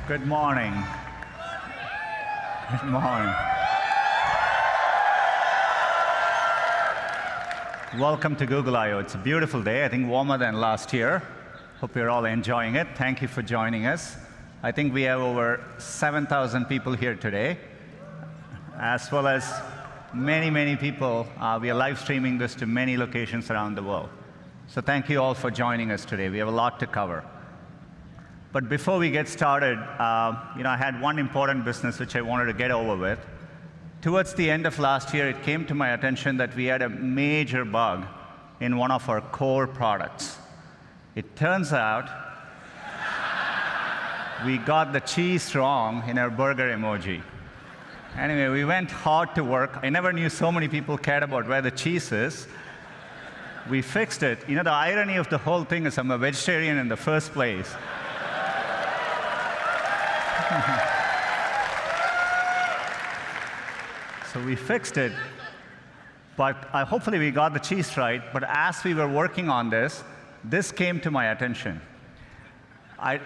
Good morning. Good morning. Welcome to Google I/O. It's a beautiful day, I think warmer than last year. Hope you're all enjoying it. Thank you for joining us. I think we have over 7,000 people here today, as well as many people. We are live streaming this to many locations around the world. So thank you all for joining us today. We have a lot to cover. But before we get started, I had one important business which I wanted to get over with. Towards the end of last year, it came to my attention that we had a major bug in one of our core products. It turns out we got the cheese wrong in our burger emoji. Anyway, we went hard to work. I never knew so many people cared about where the cheese is. We fixed it. The irony of the whole thing is I'm a vegetarian in the first place. So we fixed it, but hopefully we got the cheese right. But as we were working on this came to my attention. I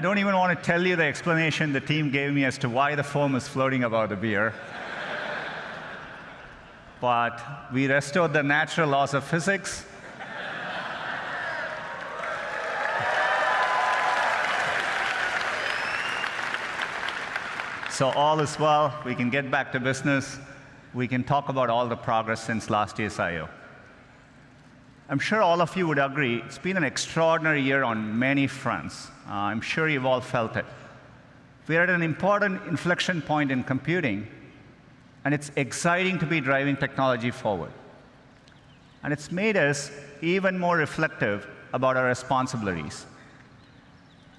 don't even want to tell you the explanation the team gave me as to why the foam is floating above the beer. But we restored the natural laws of physics. So all is well. We can get back to business. We can talk about all the progress since last year's I/O. I'm sure all of you would agree it's been an extraordinary year on many fronts. I'm sure you've all felt it. We're at an important inflection point in computing, and it's exciting to be driving technology forward. And it's made us even more reflective about our responsibilities.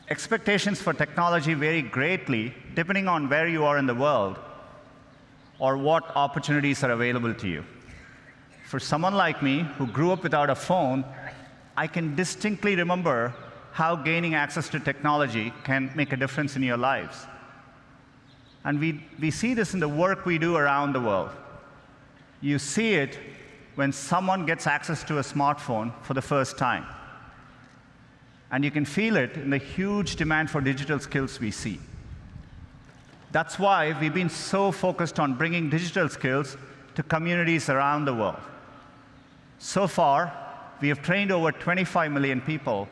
Expectations for technology vary greatly depending on where you are in the world or what opportunities are available to you. For someone like me who grew up without a phone, I can distinctly remember how gaining access to technology can make a difference in your lives. And we see this in the work we do around the world. You see it when someone gets access to a smartphone for the first time. And you can feel it in the huge demand for digital skills we see. That's why we've been so focused on bringing digital skills to communities around the world. So far, we have trained over 25 million people,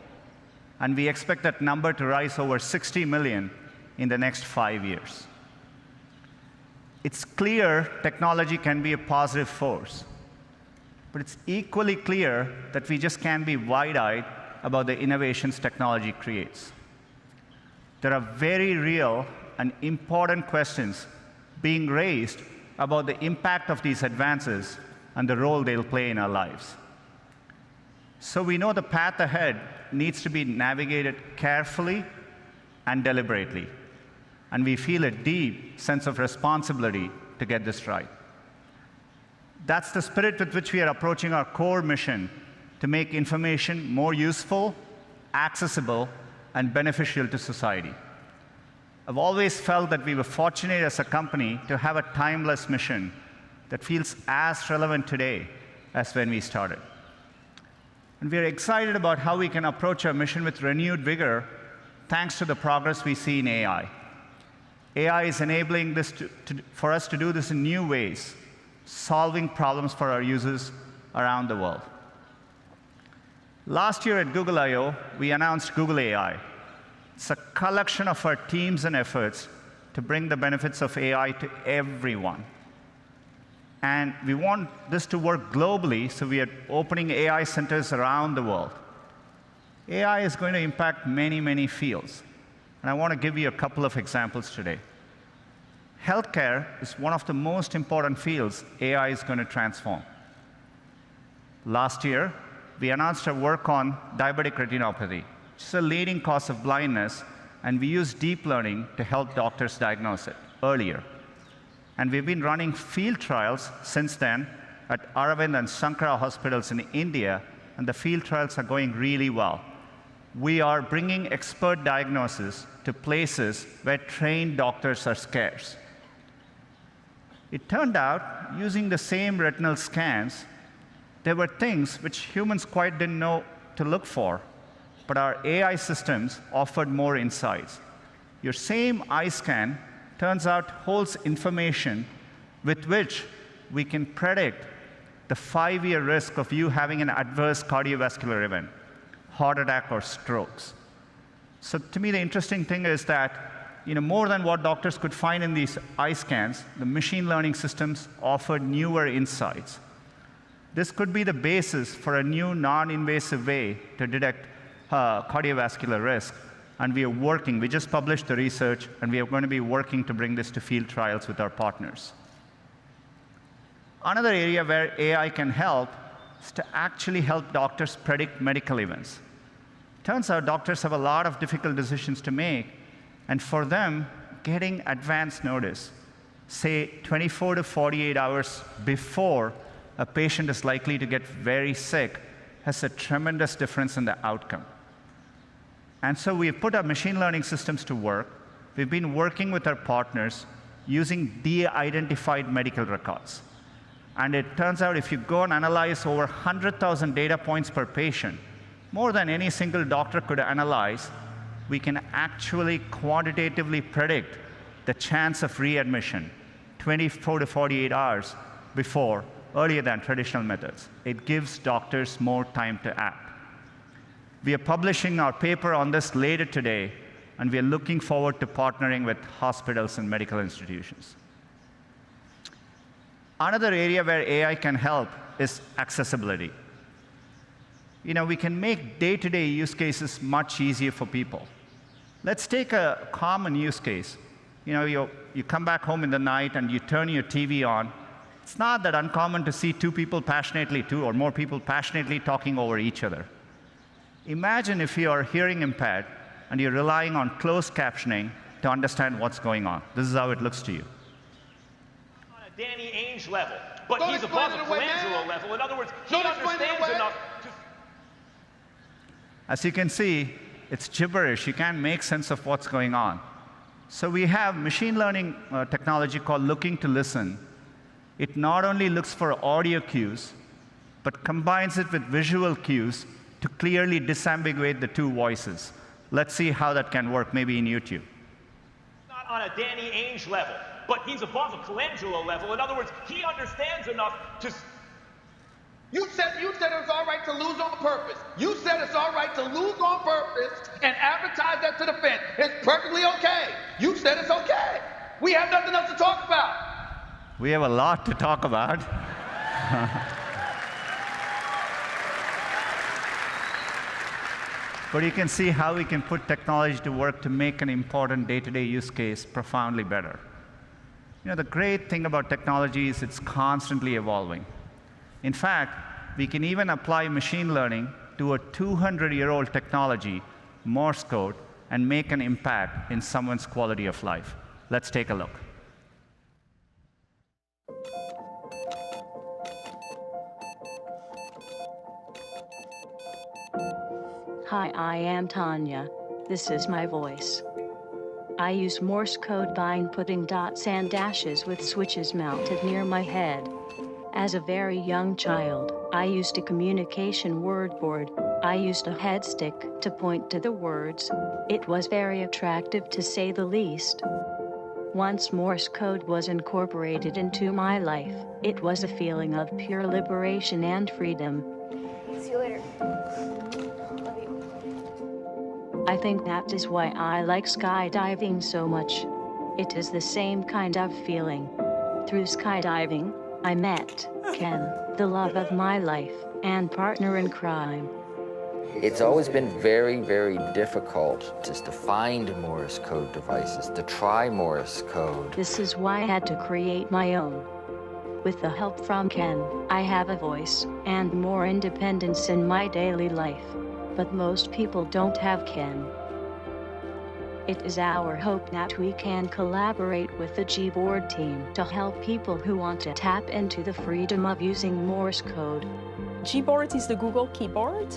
and we expect that number to rise over 60 million in the next 5 years. It's clear technology can be a positive force, but it's equally clear that we just can't be wide-eyed about the innovations technology creates. There are very real and important questions being raised about the impact of these advances and the role they'll play in our lives. So we know the path ahead needs to be navigated carefully and deliberately, and we feel a deep sense of responsibility to get this right. That's the spirit with which we are approaching our core mission to make information more useful, accessible, and beneficial to society. I've always felt that we were fortunate as a company to have a timeless mission that feels as relevant today as when we started. And we're excited about how we can approach our mission with renewed vigor thanks to the progress we see in AI. AI is enabling this for us to do this in new ways, solving problems for our users around the world. Last year at Google I/O, we announced Google AI. It's a collection of our teams and efforts to bring the benefits of AI to everyone. And we want this to work globally, so we are opening AI centers around the world. AI is going to impact many fields, and I want to give you a couple of examples today. Healthcare is one of the most important fields AI is going to transform. Last year, we announced our work on diabetic retinopathy, which is a leading cause of blindness, and we use deep learning to help doctors diagnose it earlier. And we've been running field trials since then at Aravind and Sankara hospitals in India, and the field trials are going really well. We are bringing expert diagnosis to places where trained doctors are scarce. It turned out, using the same retinal scans, there were things which humans quite didn't know to look for, but our AI systems offered more insights. Your same eye scan, turns out, holds information with which we can predict the 5-year risk of you having an adverse cardiovascular event, heart attack or strokes. So to me, the interesting thing is that more than what doctors could find in these eye scans, the machine learning systems offered newer insights. This could be the basis for a new non-invasive way to detect cardiovascular risk. And we just published the research, and we are going to be working to bring this to field trials with our partners. Another area where AI can help is to actually help doctors predict medical events. Turns out doctors have a lot of difficult decisions to make, and for them, getting advance notice, say 24 to 48 hours before a patient is likely to get very sick, has a tremendous difference in the outcome. And so we've put our machine learning systems to work. We've been working with our partners using de-identified medical records. And it turns out if you go and analyze over 100,000 data points per patient, more than any single doctor could analyze, we can actually quantitatively predict the chance of readmission 24 to 48 hours before, earlier than traditional methods. It gives doctors more time to act. We are publishing our paper on this later today, and we are looking forward to partnering with hospitals and medical institutions. Another area where AI can help is accessibility. We can make day-to-day use cases much easier for people. Let's take a common use case. You come back home in the night and you turn your TV on. It's not that uncommon to see two or more people passionately talking over each other. Imagine if you are hearing impaired and you're relying on closed captioning to understand what's going on. This is how it looks to you. On a Danny Ainge level, but he's above a Colangelo level. In other words, he understands enough to... As you can see, it's gibberish. You can't make sense of what's going on. So we have machine learning technology called Looking to Listen. It not only looks for audio cues, but combines it with visual cues to clearly disambiguate the two voices. Let's see how that can work, maybe in YouTube. Not on a Danny Ainge level, but he's above a Colangelo level. In other words, he understands enough to... You said it was all right to lose on purpose. You said it's all right to lose on purpose and advertise that to the fence. It's perfectly okay. You said it's okay. We have nothing else to talk about. We have a lot to talk about. But you can see how we can put technology to work to make an important day-to-day use case profoundly better. The great thing about technology is it's constantly evolving. In fact, we can even apply machine learning to a 200-year-old technology, Morse code, and make an impact in someone's quality of life. Let's take a look. Hi, I am Tanya. This is my voice. I use Morse code by inputting dots and dashes with switches mounted near my head. As a very young child, I used a communication word board. I used a headstick to point to the words. It was very attractive, to say the least. Once Morse code was incorporated into my life, it was a feeling of pure liberation and freedom. See you later. I think that is why I like skydiving so much. It is the same kind of feeling. Through skydiving, I met Ken, the love of my life, and partner in crime. It's always been very, very difficult just to find Morse code devices, to try Morse code. This is why I had to create my own. With the help from Ken, I have a voice and more independence in my daily life. But most people don't have Ken. It is our hope that we can collaborate with the Gboard team to help people who want to tap into the freedom of using Morse code. Gboard is the Google keyboard.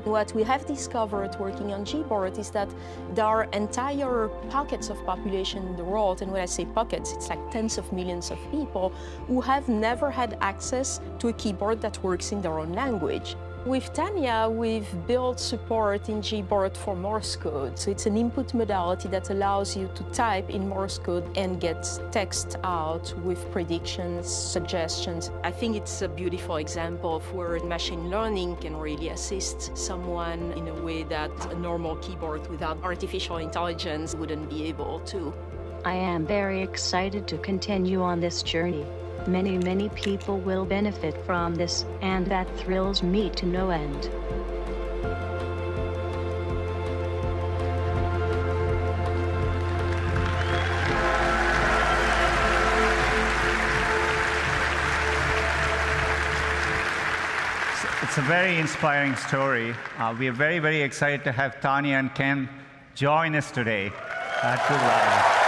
What we have discovered working on Gboard is that there are entire pockets of population in the world, and when I say pockets, it's like tens of millions of people who have never had access to a keyboard that works in their own language. With Tanya, we've built support in Gboard for Morse code. So it's an input modality that allows you to type in Morse code and get text out with predictions, suggestions. I think it's a beautiful example of where machine learning can really assist someone in a way that a normal keyboard without artificial intelligence wouldn't be able to. I am very excited to continue on this journey. Many people will benefit from this, and that thrills me to no end. It's a very inspiring story. We are very excited to have Tanya and Ken join us today at Google.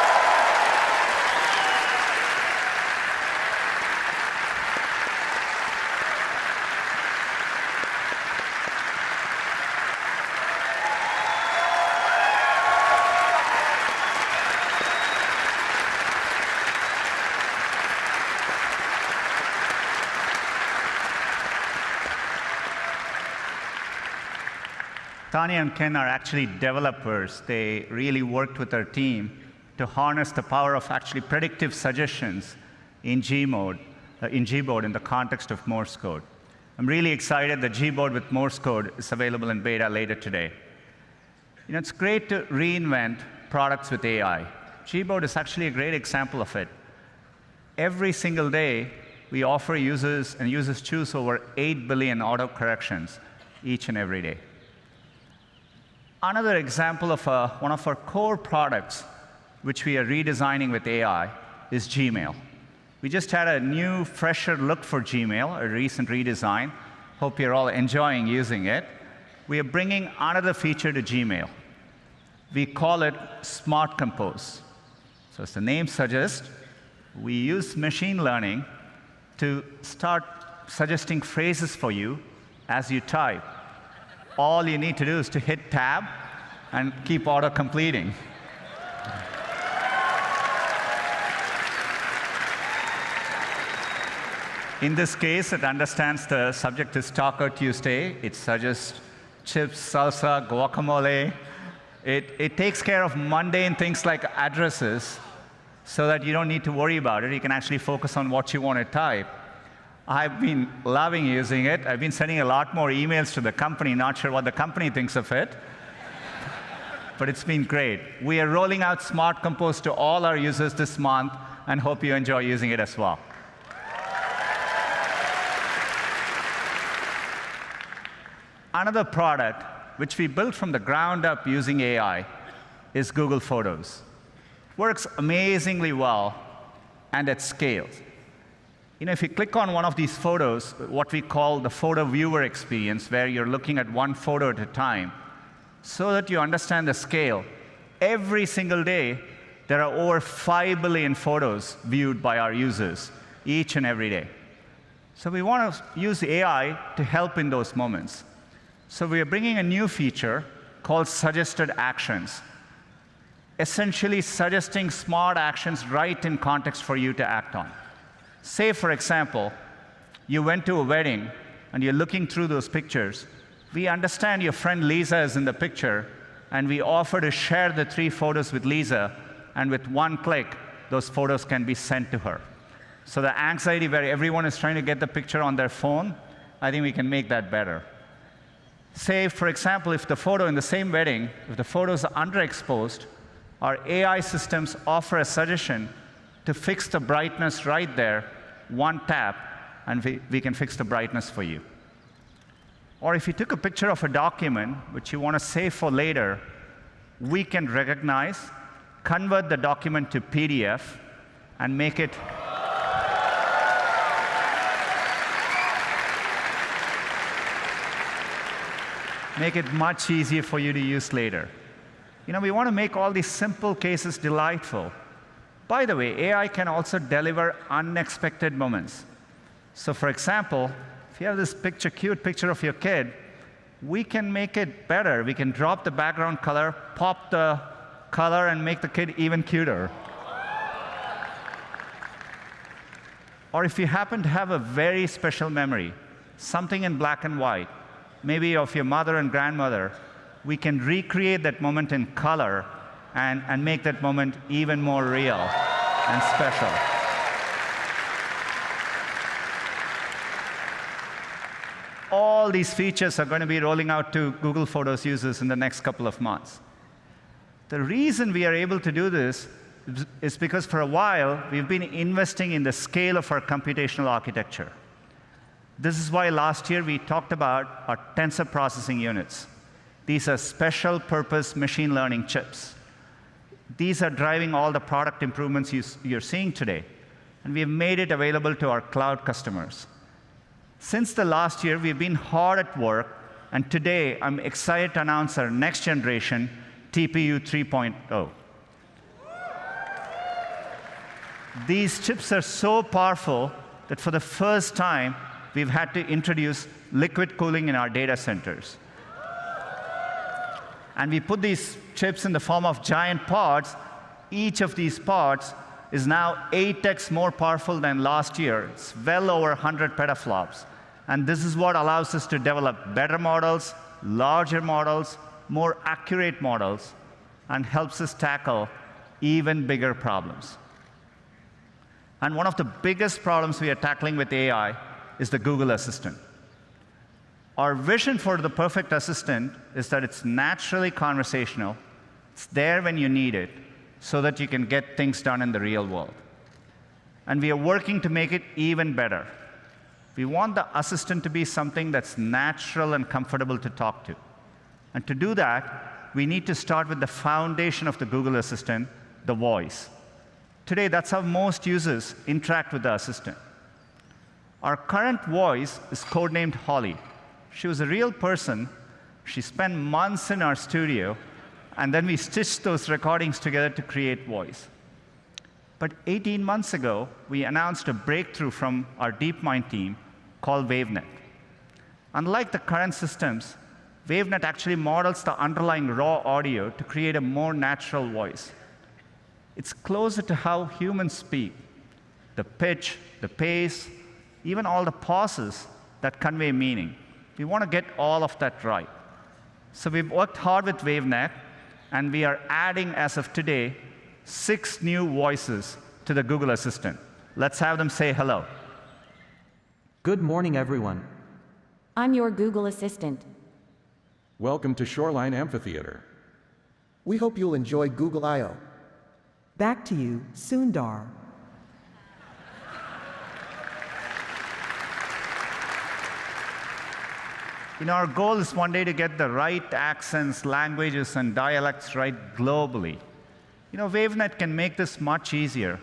Tanya and Ken are actually developers. They really worked with our team to harness the power of actually predictive suggestions in Gboard in the context of Morse code. I'm really excited that Gboard with Morse code is available in beta later today. You know, it's great to reinvent products with AI. Gboard is actually a great example of it. Every single day, we offer users, and users choose over 8 billion auto corrections each and every day. Another example of one of our core products, which we are redesigning with AI, is Gmail. We just had a new, fresher look for Gmail, a recent redesign. Hope you're all enjoying using it. We are bringing another feature to Gmail. We call it Smart Compose. So as the name suggests, we use machine learning to start suggesting phrases for you as you type. All you need to do is to hit tab and keep auto-completing. In this case, it understands the subject is Taco Tuesday. It suggests chips, salsa, guacamole. It takes care of mundane things like addresses so that you don't need to worry about it. You can actually focus on what you want to type. I've been loving using it. I've been sending a lot more emails to the company, not sure what the company thinks of it. But it's been great. We are rolling out Smart Compose to all our users this month and hope you enjoy using it as well. Another product, which we built from the ground up using AI, is Google Photos. It works amazingly well and at scale. You know, if you click on one of these photos, what we call the photo viewer experience, where you're looking at one photo at a time, so that you understand the scale, every single day, there are over 5 billion photos viewed by our users, each and every day. So we want to use AI to help in those moments. So we are bringing a new feature called Suggested Actions, essentially suggesting smart actions right in context for you to act on. Say, for example, you went to a wedding and you're looking through those pictures. We understand your friend Lisa is in the picture, and we offer to share the 3 photos with Lisa, and with one click, those photos can be sent to her. So the anxiety where everyone is trying to get the picture on their phone, I think we can make that better. Say, for example, if the photo in the same wedding, if the photos are underexposed, our AI systems offer a suggestion to fix the brightness right there, one tap, and we can fix the brightness for you. Or if you took a picture of a document which you want to save for later, we can recognize, convert the document to PDF, and make it much easier for you to use later. You know, we want to make all these simple cases delightful. By the way, AI can also deliver unexpected moments. So for example, if you have this cute picture of your kid, we can make it better. We can drop the background color, pop the color, and make the kid even cuter. Or if you happen to have a very special memory, something in black and white, maybe of your mother and grandmother, we can recreate that moment in color and make that moment even more real and special. All these features are going to be rolling out to Google Photos users in the next couple of months. The reason we are able to do this is because for a while, we've been investing in the scale of our computational architecture. This is why last year we talked about our tensor processing units. These are special purpose machine learning chips. These are driving all the product improvements you're seeing today. And we have made it available to our cloud customers. Since the last year, we've been hard at work, and today I'm excited to announce our next generation TPU 3.0. These chips are so powerful that for the first time, we've had to introduce liquid cooling in our data centers. And we put these chips in the form of giant pods. Each of these pods is now 8x more powerful than last year. It's well over 100 petaflops. And this is what allows us to develop better models, larger models, more accurate models, and helps us tackle even bigger problems. And one of the biggest problems we are tackling with AI is the Google Assistant. Our vision for the perfect assistant is that it's naturally conversational, it's there when you need it, so that you can get things done in the real world. And we are working to make it even better. We want the assistant to be something that's natural and comfortable to talk to. And to do that, we need to start with the foundation of the Google Assistant, the voice. Today, that's how most users interact with the assistant. Our current voice is codenamed Holly. She was a real person. She spent months in our studio, and then we stitched those recordings together to create voice. But 18 months ago, we announced a breakthrough from our DeepMind team called WaveNet. Unlike the current systems, WaveNet actually models the underlying raw audio to create a more natural voice. It's closer to how humans speak. The pitch, the pace, even all the pauses that convey meaning. We want to get all of that right. So we've worked hard with WaveNet, and we are adding, as of today, 6 new voices to the Google Assistant. Let's have them say hello. Good morning, everyone. I'm your Google Assistant. Welcome to Shoreline Amphitheater. We hope you'll enjoy Google I/O. Back to you, Sundar. Our goal is one day to get the right accents, languages, and dialects right globally. WaveNet can make this much easier.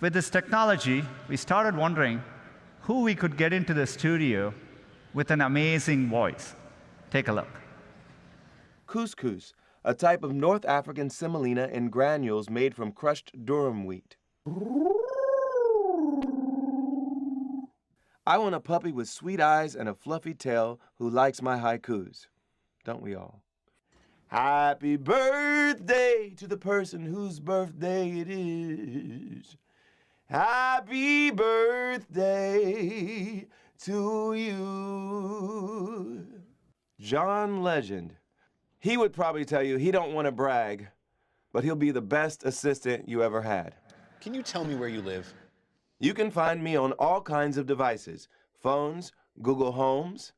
With this technology, we started wondering who we could get into the studio with an amazing voice. Take a look. Couscous, a type of North African semolina in granules made from crushed durum wheat. I want a puppy with sweet eyes and a fluffy tail who likes my haikus. Don't we all? Happy birthday to the person whose birthday it is. Happy birthday to you. John Legend. He would probably tell you he don't want to brag, but he'll be the best assistant you ever had. Can you tell me where you live? You can find me on all kinds of devices, phones, Google Homes,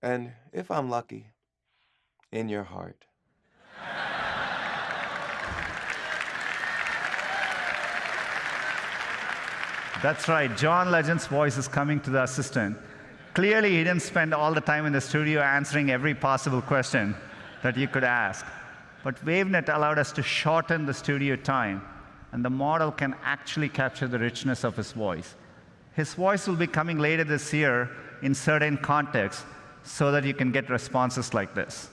and if I'm lucky, in your heart. That's right. John Legend's voice is coming to the assistant. Clearly, he didn't spend all the time in the studio answering every possible question that you could ask. But WaveNet allowed us to shorten the studio time, and the model can actually capture the richness of his voice. His voice will be coming later this year in certain contexts so that you can get responses like this.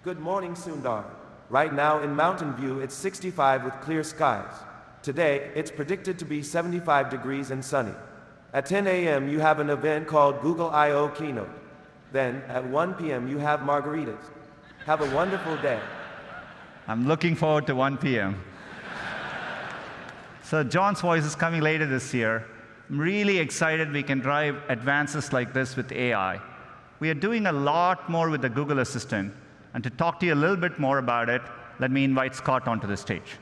Good morning, Sundar. Right now in Mountain View, it's 65 with clear skies. Today, it's predicted to be 75 degrees and sunny. At 10 a.m., you have an event called Google I/O Keynote. Then, at 1 p.m., you have margaritas. Have a wonderful day. I'm looking forward to 1 p.m. So John's voice is coming later this year. I'm really excited we can drive advances like this with AI. we are doing a lot more with the Google Assistant. And to talk to you a little bit more about it, let me invite Scott onto the stage.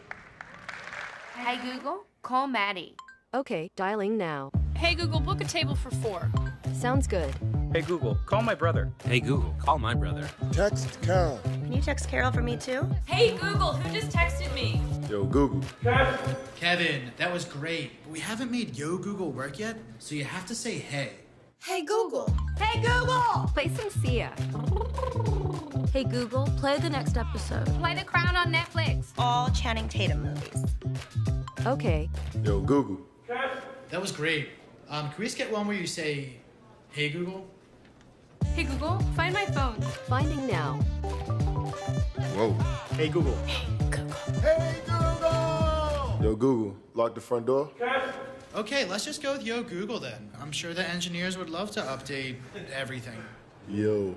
Hey Google, call Maddie. Okay, dialing now. Hey Google, book a table for 4. Sounds good. Hey Google, call my brother. Hey Google, call my brother. Text Carol. Can you text Carol for me too? Hey Google, who just texted me? Yo, Google. Kevin, that was great, but we haven't made Yo Google work yet, so you have to say hey. Hey Google. Hey Google. Play some Sia. Hey Google, play the next episode. Play The Crown on Netflix. All Channing Tatum movies. Okay. Yo, Google. That was great. Can we just get one where you say, hey Google? Hey Google, find my phone. Finding now. Whoa. Hey Google. Hey Google. Hey Google! Yo, Google, lock the front door. Okay, let's just go with Yo Google then. I'm sure the engineers would love to update everything. Yo.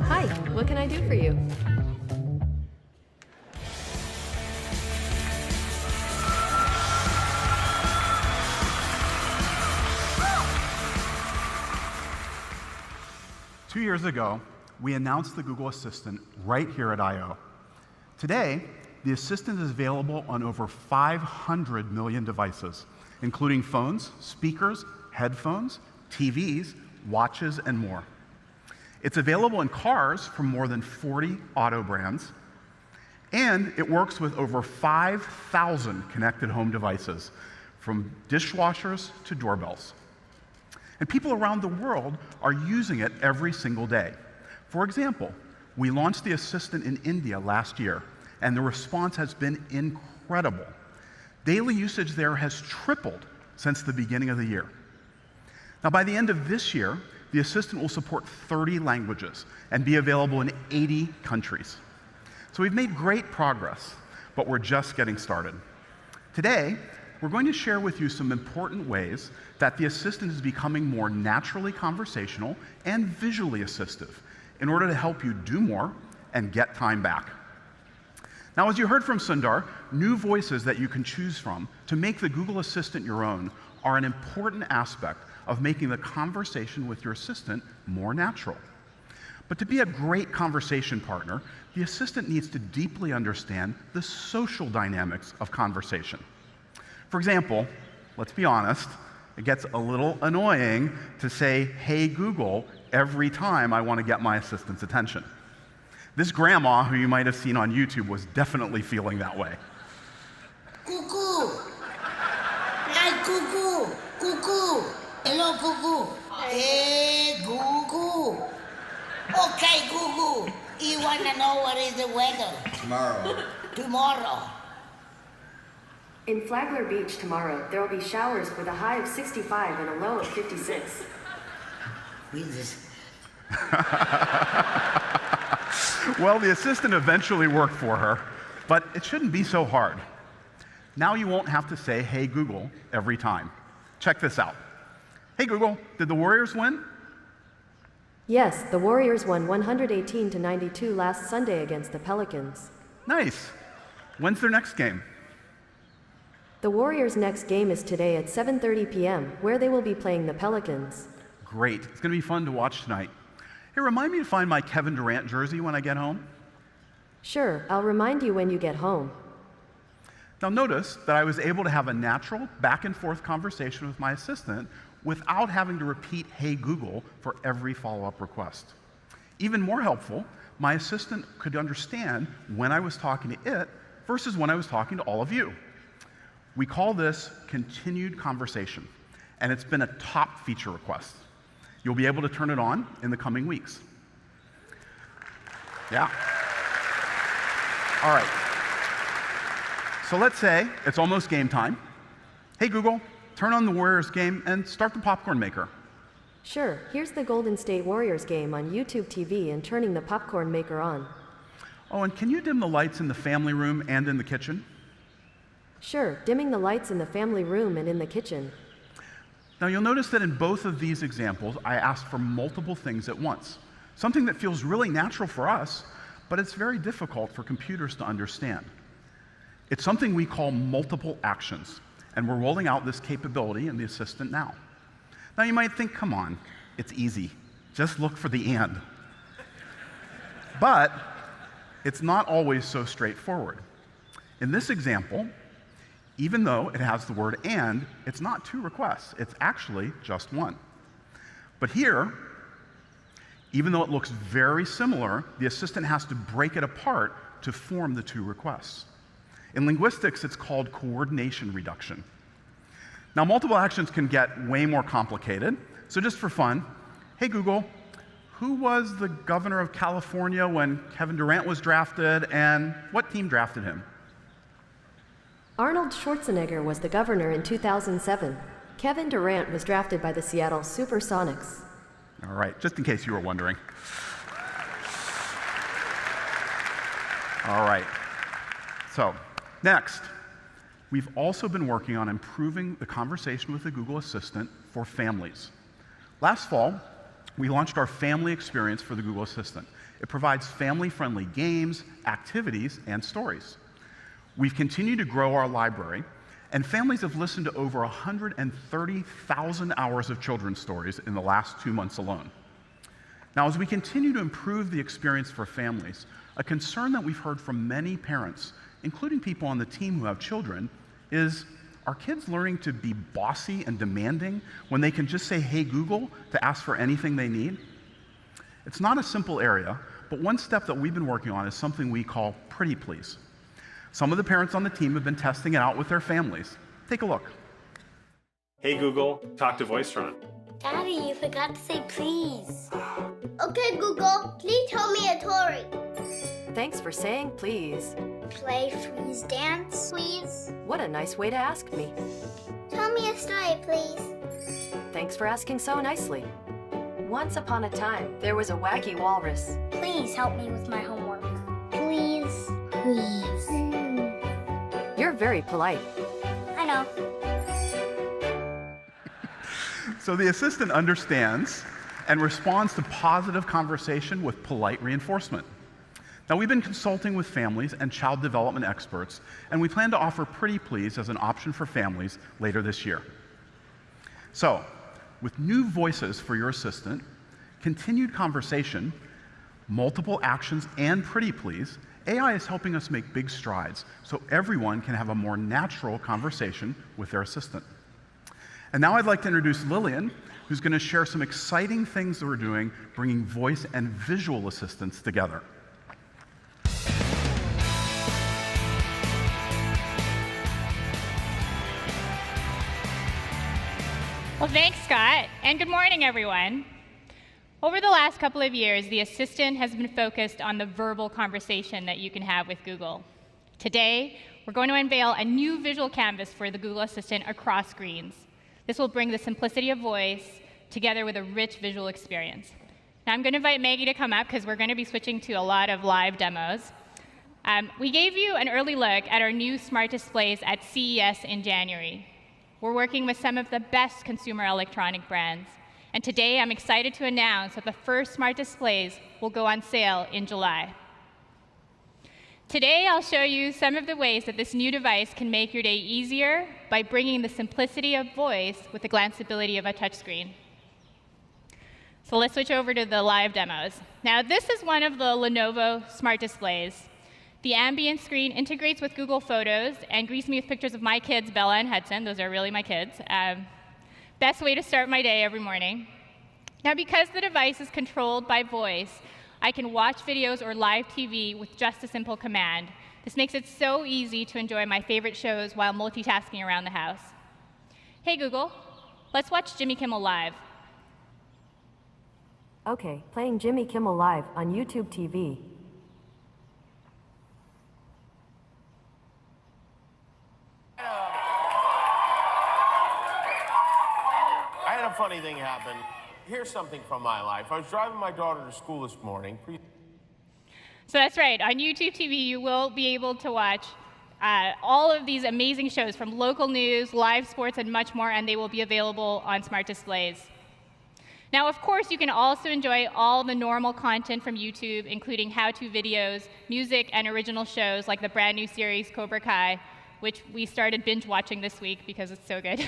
Hi, what can I do for you? Two years ago, we announced the Google Assistant right here at I/O. Today, the Assistant is available on over 500 million devices, including phones, speakers, headphones, TVs, watches, and more. It's available in cars from more than 40 auto brands, and it works with over 5,000 connected home devices, from dishwashers to doorbells. And people around the world are using it every single day. For example, we launched the Assistant in India last year, and the response has been incredible. Daily usage there has tripled since the beginning of the year. Now, by the end of this year, the Assistant will support 30 languages and be available in 80 countries. So we've made great progress, but we're just getting started. Today, we're going to share with you some important ways that the Assistant is becoming more naturally conversational and visually assistive in order to help you do more and get time back. Now, as you heard from Sundar, new voices that you can choose from to make the Google Assistant your own are an important aspect of making the conversation with your assistant more natural. But to be a great conversation partner, the assistant needs to deeply understand the social dynamics of conversation. For example, let's be honest, it gets a little annoying to say, hey Google, every time I want to get my assistant's attention. This grandma, who you might have seen on YouTube, was definitely feeling that way. Cuckoo! Hi, Cuckoo! Cuckoo! Hello, Cuckoo! Hey, Cuckoo! Okay, Cuckoo, you want to know what is the weather? Tomorrow. Tomorrow. In Flagler Beach tomorrow, there will be showers with a high of 65 and a low of 56. Well, the assistant eventually worked for her, but it shouldn't be so hard. Now you won't have to say, hey Google, every time. Check this out. Hey Google, did the Warriors win? Yes, the Warriors won 118-92 last Sunday against the Pelicans. Nice. When's their next game? The Warriors' next game is today at 7:30 p.m., where they will be playing the Pelicans. Great. It's going to be fun to watch tonight. Hey, remind me to find my Kevin Durant jersey when I get home. Sure, I'll remind you when you get home. Now notice that I was able to have a natural back and forth conversation with my assistant without having to repeat hey Google for every follow-up request. Even more helpful, my assistant could understand when I was talking to it versus when I was talking to all of you. We call this continued conversation, and it's been a top feature request. You'll be able to turn it on in the coming weeks. Yeah. All right. So let's say it's almost game time. Hey Google, turn on the Warriors game and start the popcorn maker. Sure, here's the Golden State Warriors game on YouTube TV and turning the popcorn maker on. Oh, and can you dim the lights in the family room and in the kitchen? Sure, dimming the lights in the family room and in the kitchen. Now you'll notice that in both of these examples, I asked for multiple things at once. Something that feels really natural for us, but it's very difficult for computers to understand. It's something we call multiple actions, and we're rolling out this capability in the Assistant now. Now you might think, come on, it's easy. Just look for the and. But it's not always so straightforward. In this example, even though it has the word and, it's not two requests. It's actually just one. But here, even though it looks very similar, the assistant has to break it apart to form the two requests. In linguistics, it's called coordination reduction. Now, multiple actions can get way more complicated. So just for fun, hey Google, who was the governor of California when Kevin Durant was drafted, and what team drafted him? Arnold Schwarzenegger was the governor in 2007. Kevin Durant was drafted by the Seattle Supersonics. All right, just in case you were wondering. All right, so next, we've also been working on improving the conversation with the Google Assistant for families. Last fall, we launched our family experience for the Google Assistant. It provides family-friendly games, activities, and stories. We've continued to grow our library, and families have listened to over 130,000 hours of children's stories in the last 2 months alone. Now, as we continue to improve the experience for families, a concern that we've heard from many parents, including people on the team who have children, is, are kids learning to be bossy and demanding when they can just say, hey Google, to ask for anything they need? It's not a simple area, but one step that we've been working on is something we call Pretty Please. Some of the parents on the team have been testing it out with their families. Take a look. Hey Google, talk to VoiceTron. Daddy, you forgot to say please. Okay, Google, please tell me a story. Thanks for saying please. Play, freeze, dance, please. What a nice way to ask me. Tell me a story, please. Thanks for asking so nicely. Once upon a time, there was a wacky walrus. Please help me with my homework. Please. Please. You're very polite. I know. So the assistant understands and responds to positive conversation with polite reinforcement. Now, we've been consulting with families and child development experts, and we plan to offer Pretty Please as an option for families later this year. So, with new voices for your assistant, continued conversation, multiple actions, and Pretty Please, AI is helping us make big strides so everyone can have a more natural conversation with their assistant. And now I'd like to introduce Lillian, who's going to share some exciting things that we're doing, bringing voice and visual assistants together. Well, thanks, Scott, and good morning, everyone. Over the last couple of years, the Assistant has been focused on the verbal conversation that you can have with Google. Today, we're going to unveil a new visual canvas for the Google Assistant across screens. This will bring the simplicity of voice together with a rich visual experience. Now, I'm going to invite Maggie to come up because we're going to be switching to a lot of live demos. We gave you an early look at our new smart displays at CES in January. We're working with some of the best consumer electronic brands. And today, I'm excited to announce that the first smart displays will go on sale in July. Today, I'll show you some of the ways that this new device can make your day easier by bringing the simplicity of voice with the glanceability of a touchscreen. So let's switch over to the live demos. Now, this is one of the Lenovo smart displays. The ambient screen integrates with Google Photos and greets me with pictures of my kids, Bella and Hudson. Those are really my kids. Best way to start my day every morning. Now, because the device is controlled by voice, I can watch videos or live TV with just a simple command. This makes it so easy to enjoy my favorite shows while multitasking around the house. Hey, Google, let's watch Jimmy Kimmel Live. Okay, playing Jimmy Kimmel Live on YouTube TV. I had a funny thing happen. Here's something from my life. I was driving my daughter to school this morning. So that's right. On YouTube TV, you will be able to watch all of these amazing shows from local news, live sports, and much more, and they will be available on smart displays. Now, of course, you can also enjoy all the normal content from YouTube, including how-to videos, music, and original shows like the brand new series Cobra Kai, which we started binge watching this week because it's so good.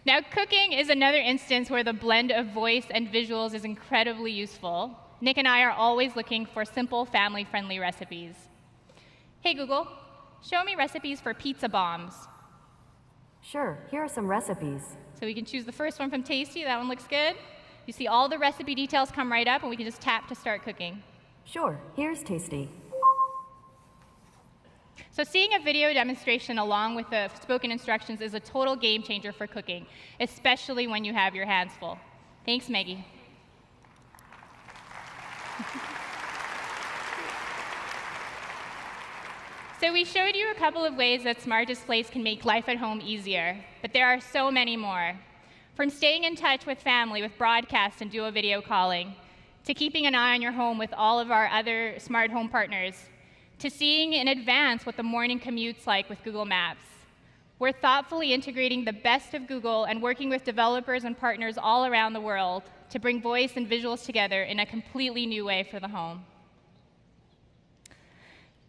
Now, cooking is another instance where the blend of voice and visuals is incredibly useful. Nick and I are always looking for simple, family-friendly recipes. Hey, Google, show me recipes for pizza bombs. Sure, here are some recipes. So we can choose the first one from Tasty. That one looks good. You see all the recipe details come right up, and we can just tap to start cooking. Sure, here's Tasty. So seeing a video demonstration along with the spoken instructions is a total game changer for cooking, especially when you have your hands full. Thanks, Maggie. So we showed you a couple of ways that smart displays can make life at home easier, but there are so many more. From staying in touch with family with broadcast and dual video calling, to keeping an eye on your home with all of our other smart home partners, to seeing in advance what the morning commute's like with Google Maps. We're thoughtfully integrating the best of Google and working with developers and partners all around the world to bring voice and visuals together in a completely new way for the home.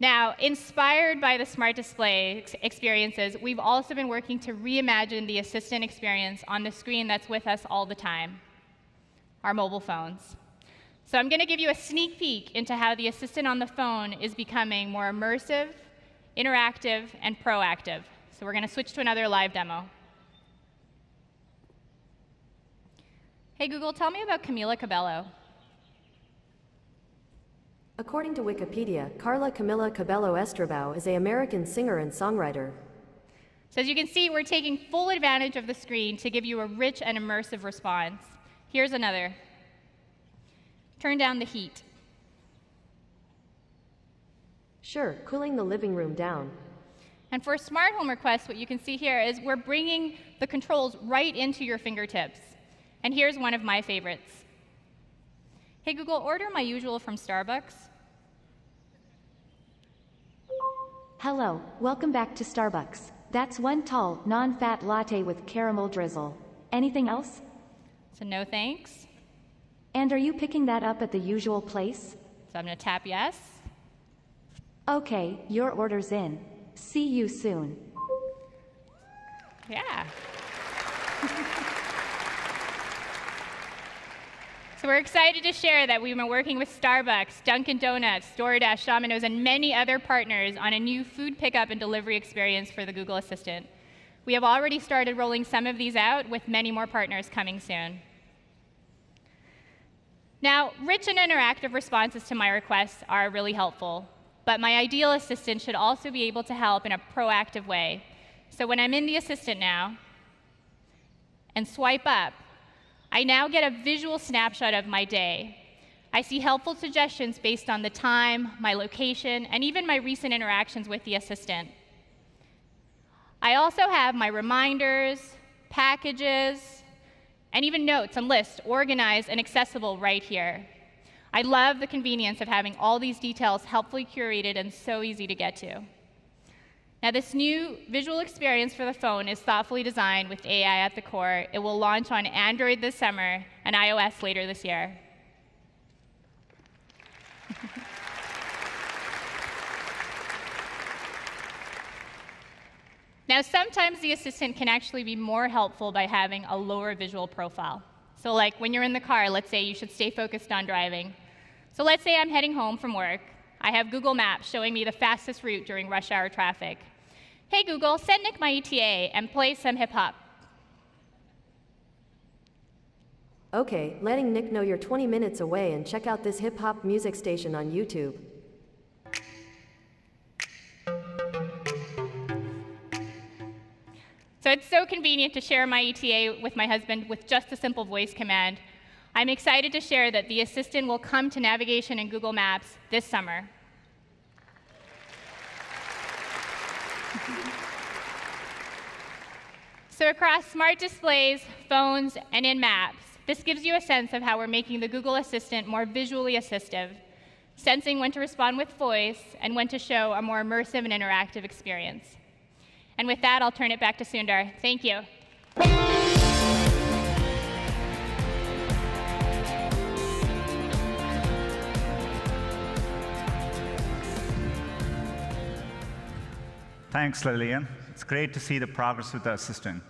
Now, inspired by the smart display experiences, we've also been working to reimagine the assistant experience on the screen that's with us all the time, our mobile phones. So I'm going to give you a sneak peek into how the assistant on the phone is becoming more immersive, interactive, and proactive. So we're going to switch to another live demo. Hey, Google, tell me about Camila Cabello. According to Wikipedia, Carla Camila Cabello Estrabao is an American singer and songwriter. So as you can see, we're taking full advantage of the screen to give you a rich and immersive response. Here's another. Turn down the heat. Sure, cooling the living room down. And for smart home requests, what you can see here is we're bringing the controls right into your fingertips. And here's one of my favorites. Hey, Google, order my usual from Starbucks. Hello, welcome back to Starbucks. That's one tall, non-fat latte with caramel drizzle. Anything else? So no thanks. And are you picking that up at the usual place? So I'm going to tap yes. Okay, your order's in. See you soon. Yeah. So we're excited to share that we've been working with Starbucks, Dunkin' Donuts, DoorDash, Domino's, and many other partners on a new food pickup and delivery experience for the Google Assistant. We have already started rolling some of these out, with many more partners coming soon. Now, rich and interactive responses to my requests are really helpful, but my ideal assistant should also be able to help in a proactive way. So when I'm in the assistant now and swipe up, I now get a visual snapshot of my day. I see helpful suggestions based on the time, my location, and even my recent interactions with the assistant. I also have my reminders, packages, and even notes and lists organized and accessible right here. I love the convenience of having all these details helpfully curated and so easy to get to. Now, this new visual experience for the phone is thoughtfully designed with AI at the core. It will launch on Android this summer and iOS later this year. Now, sometimes the assistant can actually be more helpful by having a lower visual profile. So like when you're in the car, let's say you should stay focused on driving. So let's say I'm heading home from work. I have Google Maps showing me the fastest route during rush hour traffic. Hey, Google, send Nick my ETA and play some hip-hop. Okay, letting Nick know you're 20 minutes away, and check out this hip-hop music station on YouTube. So it's so convenient to share my ETA with my husband with just a simple voice command. I'm excited to share that the assistant will come to navigation in Google Maps this summer. So across smart displays, phones, and in Maps, this gives you a sense of how we're making the Google Assistant more visually assistive, sensing when to respond with voice and when to show a more immersive and interactive experience. And with that, I'll turn it back to Sundar. Thank you. Thanks, Lillian. It's great to see the progress with the assistant.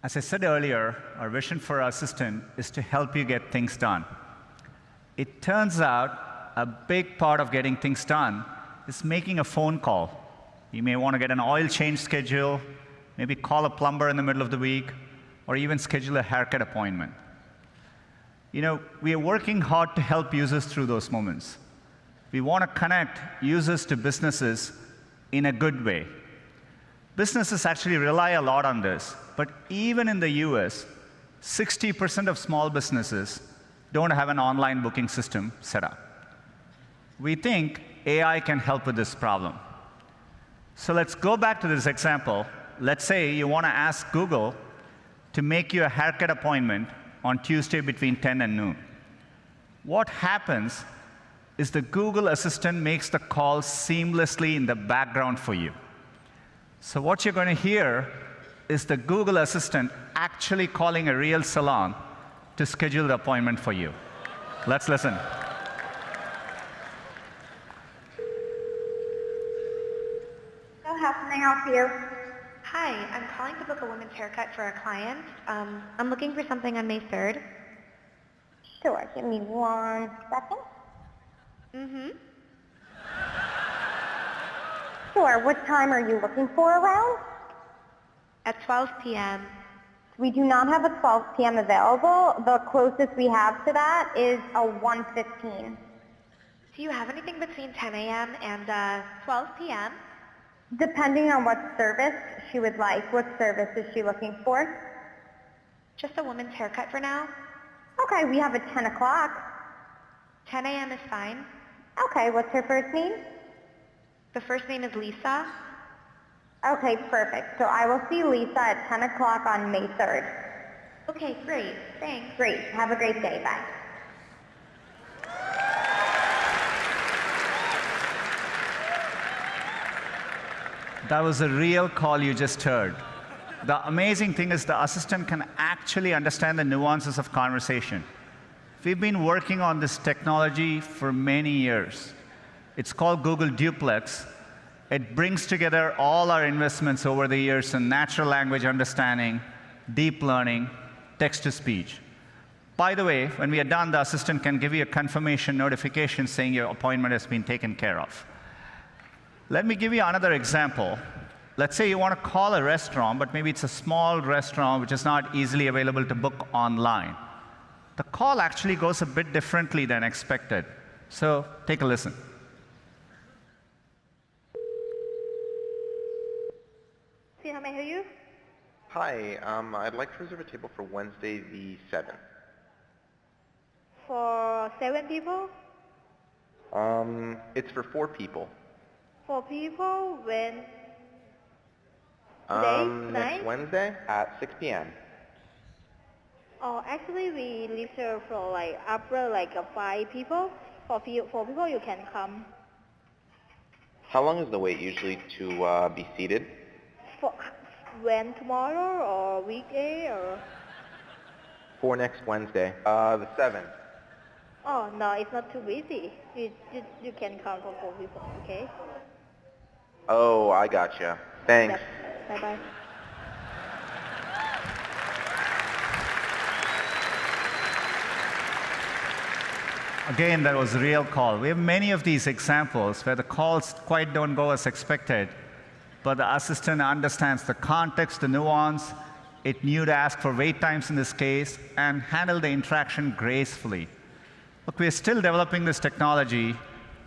As I said earlier, our vision for our assistant is to help you get things done. It turns out a big part of getting things done is making a phone call. You may want to get an oil change schedule, maybe call a plumber in the middle of the week, or even schedule a haircut appointment. You know, we are working hard to help users through those moments. We want to connect users to businesses in a good way. Businesses actually rely a lot on this, but even in the US, 60% of small businesses don't have an online booking system set up. We think AI can help with this problem. So let's go back to this example. Let's say you want to ask Google to make you a haircut appointment on Tuesday between 10 and noon. What happens is the Google Assistant makes the call seamlessly in the background for you. So what you're going to hear is the Google Assistant actually calling a real salon to schedule the appointment for you. Let's listen. So how can I help you? Hi, I'm calling to book a women's haircut for a client. I'm looking for something on May 3rd. Sure, give me 1 second. Sure, what time are you looking for around? At 12 p.m. We do not have a 12 p.m. available. The closest we have to that is a 1:15. Do you have anything between 10 a.m. and 12 p.m.? Depending on what service she would like. What service is she looking for? Just a woman's haircut for now. Okay, we have a 10 o'clock. 10 a.m. is fine. Okay, what's her first name? The first name is Lisa. Okay, perfect. So I will see Lisa at 10 o'clock on May 3rd. Okay, great. Thanks. Great. Have a great day. Bye. That was a real call you just heard. The amazing thing is the assistant can actually understand the nuances of conversation. We've been working on this technology for many years. It's called Google Duplex. It brings together all our investments over the years in natural language understanding, deep learning, text-to-speech. By the way, when we are done, the assistant can give you a confirmation notification saying your appointment has been taken care of. Let me give you another example. Let's say you want to call a restaurant, but maybe it's a small restaurant which is not easily available to book online. The call actually goes a bit differently than expected. So take a listen. See how may I help you? Hi, I'd like to reserve a table for Wednesday the 7th. For 7 people? It's for 4 people. 4 people? When? Today? Next Wednesday at 6 p.m. Oh, actually we reserve for like after like 5 people. For 4 people you can come. How long is the wait usually to be seated? For when, tomorrow or weekday or? For next Wednesday, the 7th. Oh no, it's not too busy. You can come for 4 people, okay? Oh, I gotcha. Thanks. Bye bye. Again, that was a real call. We have many of these examples where the calls quite don't go as expected, but the assistant understands the context, the nuance. It knew to ask for wait times in this case and handle the interaction gracefully. Look, we're still developing this technology,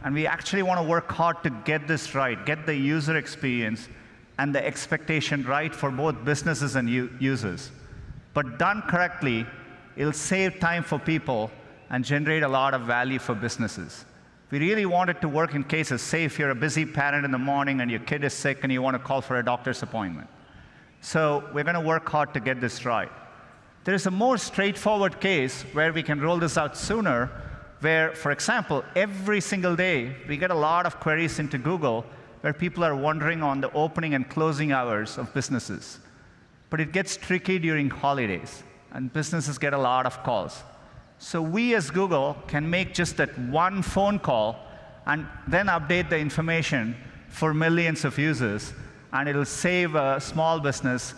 and we actually want to work hard to get this right, get the user experience and the expectation right for both businesses and users. But done correctly, it'll save time for people and generate a lot of value for businesses. We really want it to work in cases, say if you're a busy parent in the morning and your kid is sick and you want to call for a doctor's appointment. So we're going to work hard to get this right. There is a more straightforward case where we can roll this out sooner, where, for example, every single day we get a lot of queries into Google where people are wondering on the opening and closing hours of businesses. But it gets tricky during holidays, and businesses get a lot of calls. So we as Google can make just that one phone call and then update the information for millions of users, and it'll save a small business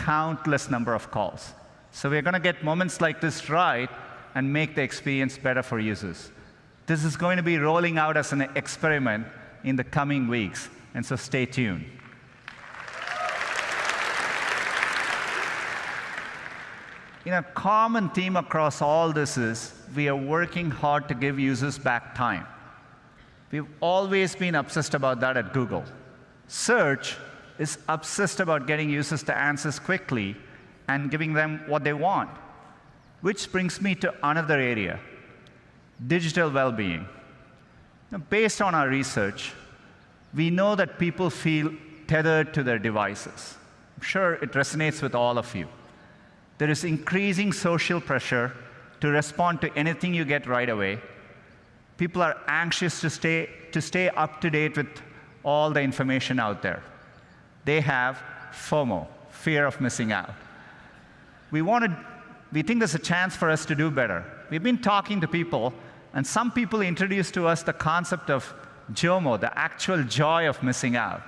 countless number of calls. So we're going to get moments like this right and make the experience better for users. This is going to be rolling out as an experiment in the coming weeks, and so stay tuned. A common theme across all this is we are working hard to give users back time. We've always been obsessed about that at Google. Search is obsessed about getting users to answers quickly and giving them what they want. Which brings me to another area, digital well-being. Based on our research, we know that people feel tethered to their devices. I'm sure it resonates with all of you. There is increasing social pressure to respond to anything you get right away. People are anxious to stay up to date with all the information out there. They have FOMO, fear of missing out. We think there's a chance for us to do better. We've been talking to people, and some people introduced to us the concept of JOMO, the actual joy of missing out.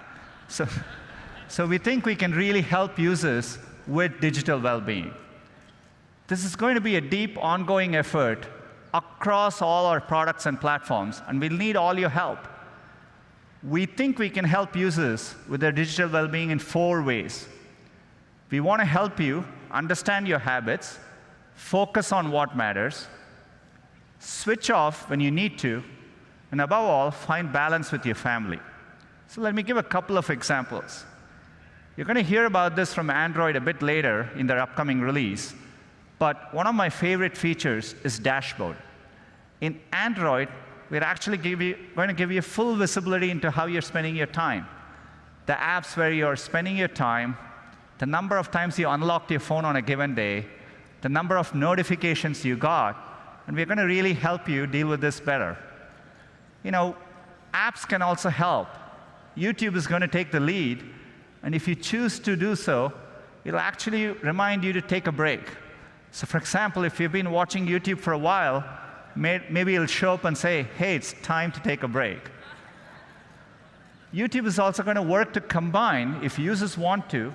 So we think we can really help users with digital well-being. This is going to be a deep, ongoing effort across all our products and platforms, and we'll need all your help. We think we can help users with their digital well-being in 4 ways. We want to help you understand your habits, focus on what matters, switch off when you need to, and above all, find balance with your family. So let me give a couple of examples. You're going to hear about this from Android a bit later in their upcoming release, but one of my favorite features is Dashboard. In Android, we're actually going to give you full visibility into how you're spending your time. The apps where you're spending your time, the number of times you unlocked your phone on a given day, the number of notifications you got, and we're going to really help you deal with this better. Apps can also help. YouTube is going to take the lead, and if you choose to do so, it'll actually remind you to take a break. So for example, if you've been watching YouTube for a while, maybe it'll show up and say, hey, it's time to take a break. YouTube is also going to work to combine, if users want to,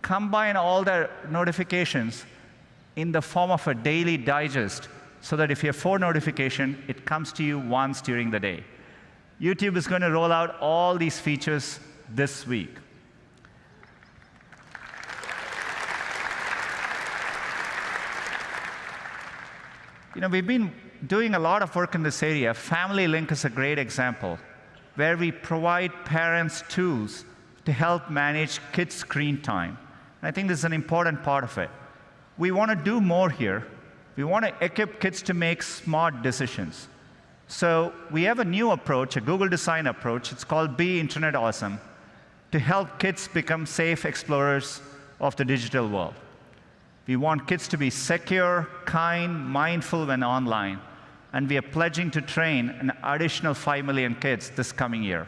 combine all their notifications in the form of a daily digest, so that if you have 4 notifications, it comes to you once during the day. YouTube is going to roll out all these features this week. We've been doing a lot of work in this area. Family Link is a great example, where we provide parents tools to help manage kids' screen time. And I think this is an important part of it. We want to do more here. We want to equip kids to make smart decisions. So we have a new approach, a Google design approach. It's called Be Internet Awesome, to help kids become safe explorers of the digital world. We want kids to be secure, kind, mindful when online, and we are pledging to train an additional 5 million kids this coming year.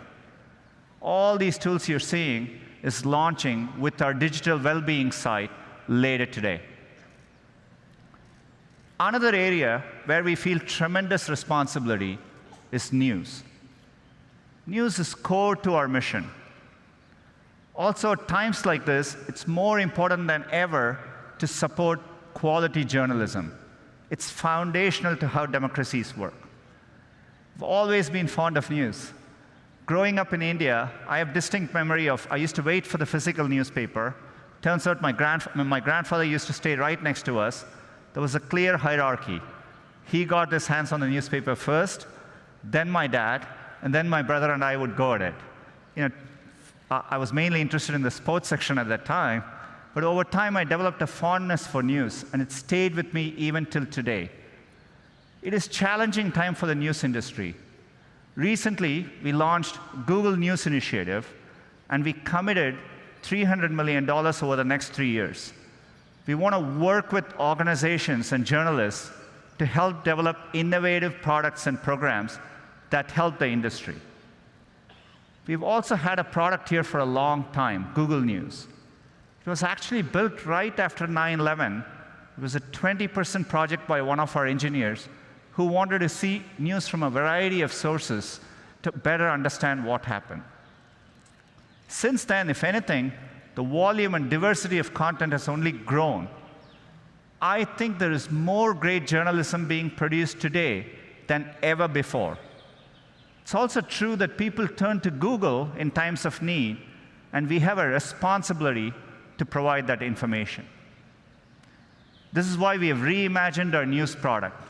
All these tools you're seeing is launching with our digital well-being site later today. Another area where we feel tremendous responsibility is news. News is core to our mission. Also, at times like this, it's more important than ever to support quality journalism. It's foundational to how democracies work. I've always been fond of news. Growing up in India, I have distinct memory of, I used to wait for the physical newspaper. Turns out my grandfather used to stay right next to us. There was a clear hierarchy. He got his hands on the newspaper first, then my dad, and then my brother and I would go at it. I was mainly interested in the sports section at that time, but over time I developed a fondness for news, and it stayed with me even till today. It is a challenging time for the news industry. Recently, we launched Google News Initiative, and we committed $300 million over the next 3 years. We want to work with organizations and journalists to help develop innovative products and programs that help the industry. We've also had a product here for a long time, Google News. It was actually built right after 9/11. It was a 20% project by one of our engineers who wanted to see news from a variety of sources to better understand what happened. Since then, if anything, the volume and diversity of content has only grown. I think there is more great journalism being produced today than ever before. It's also true that people turn to Google in times of need, and we have a responsibility to provide that information. This is why we have reimagined our news product.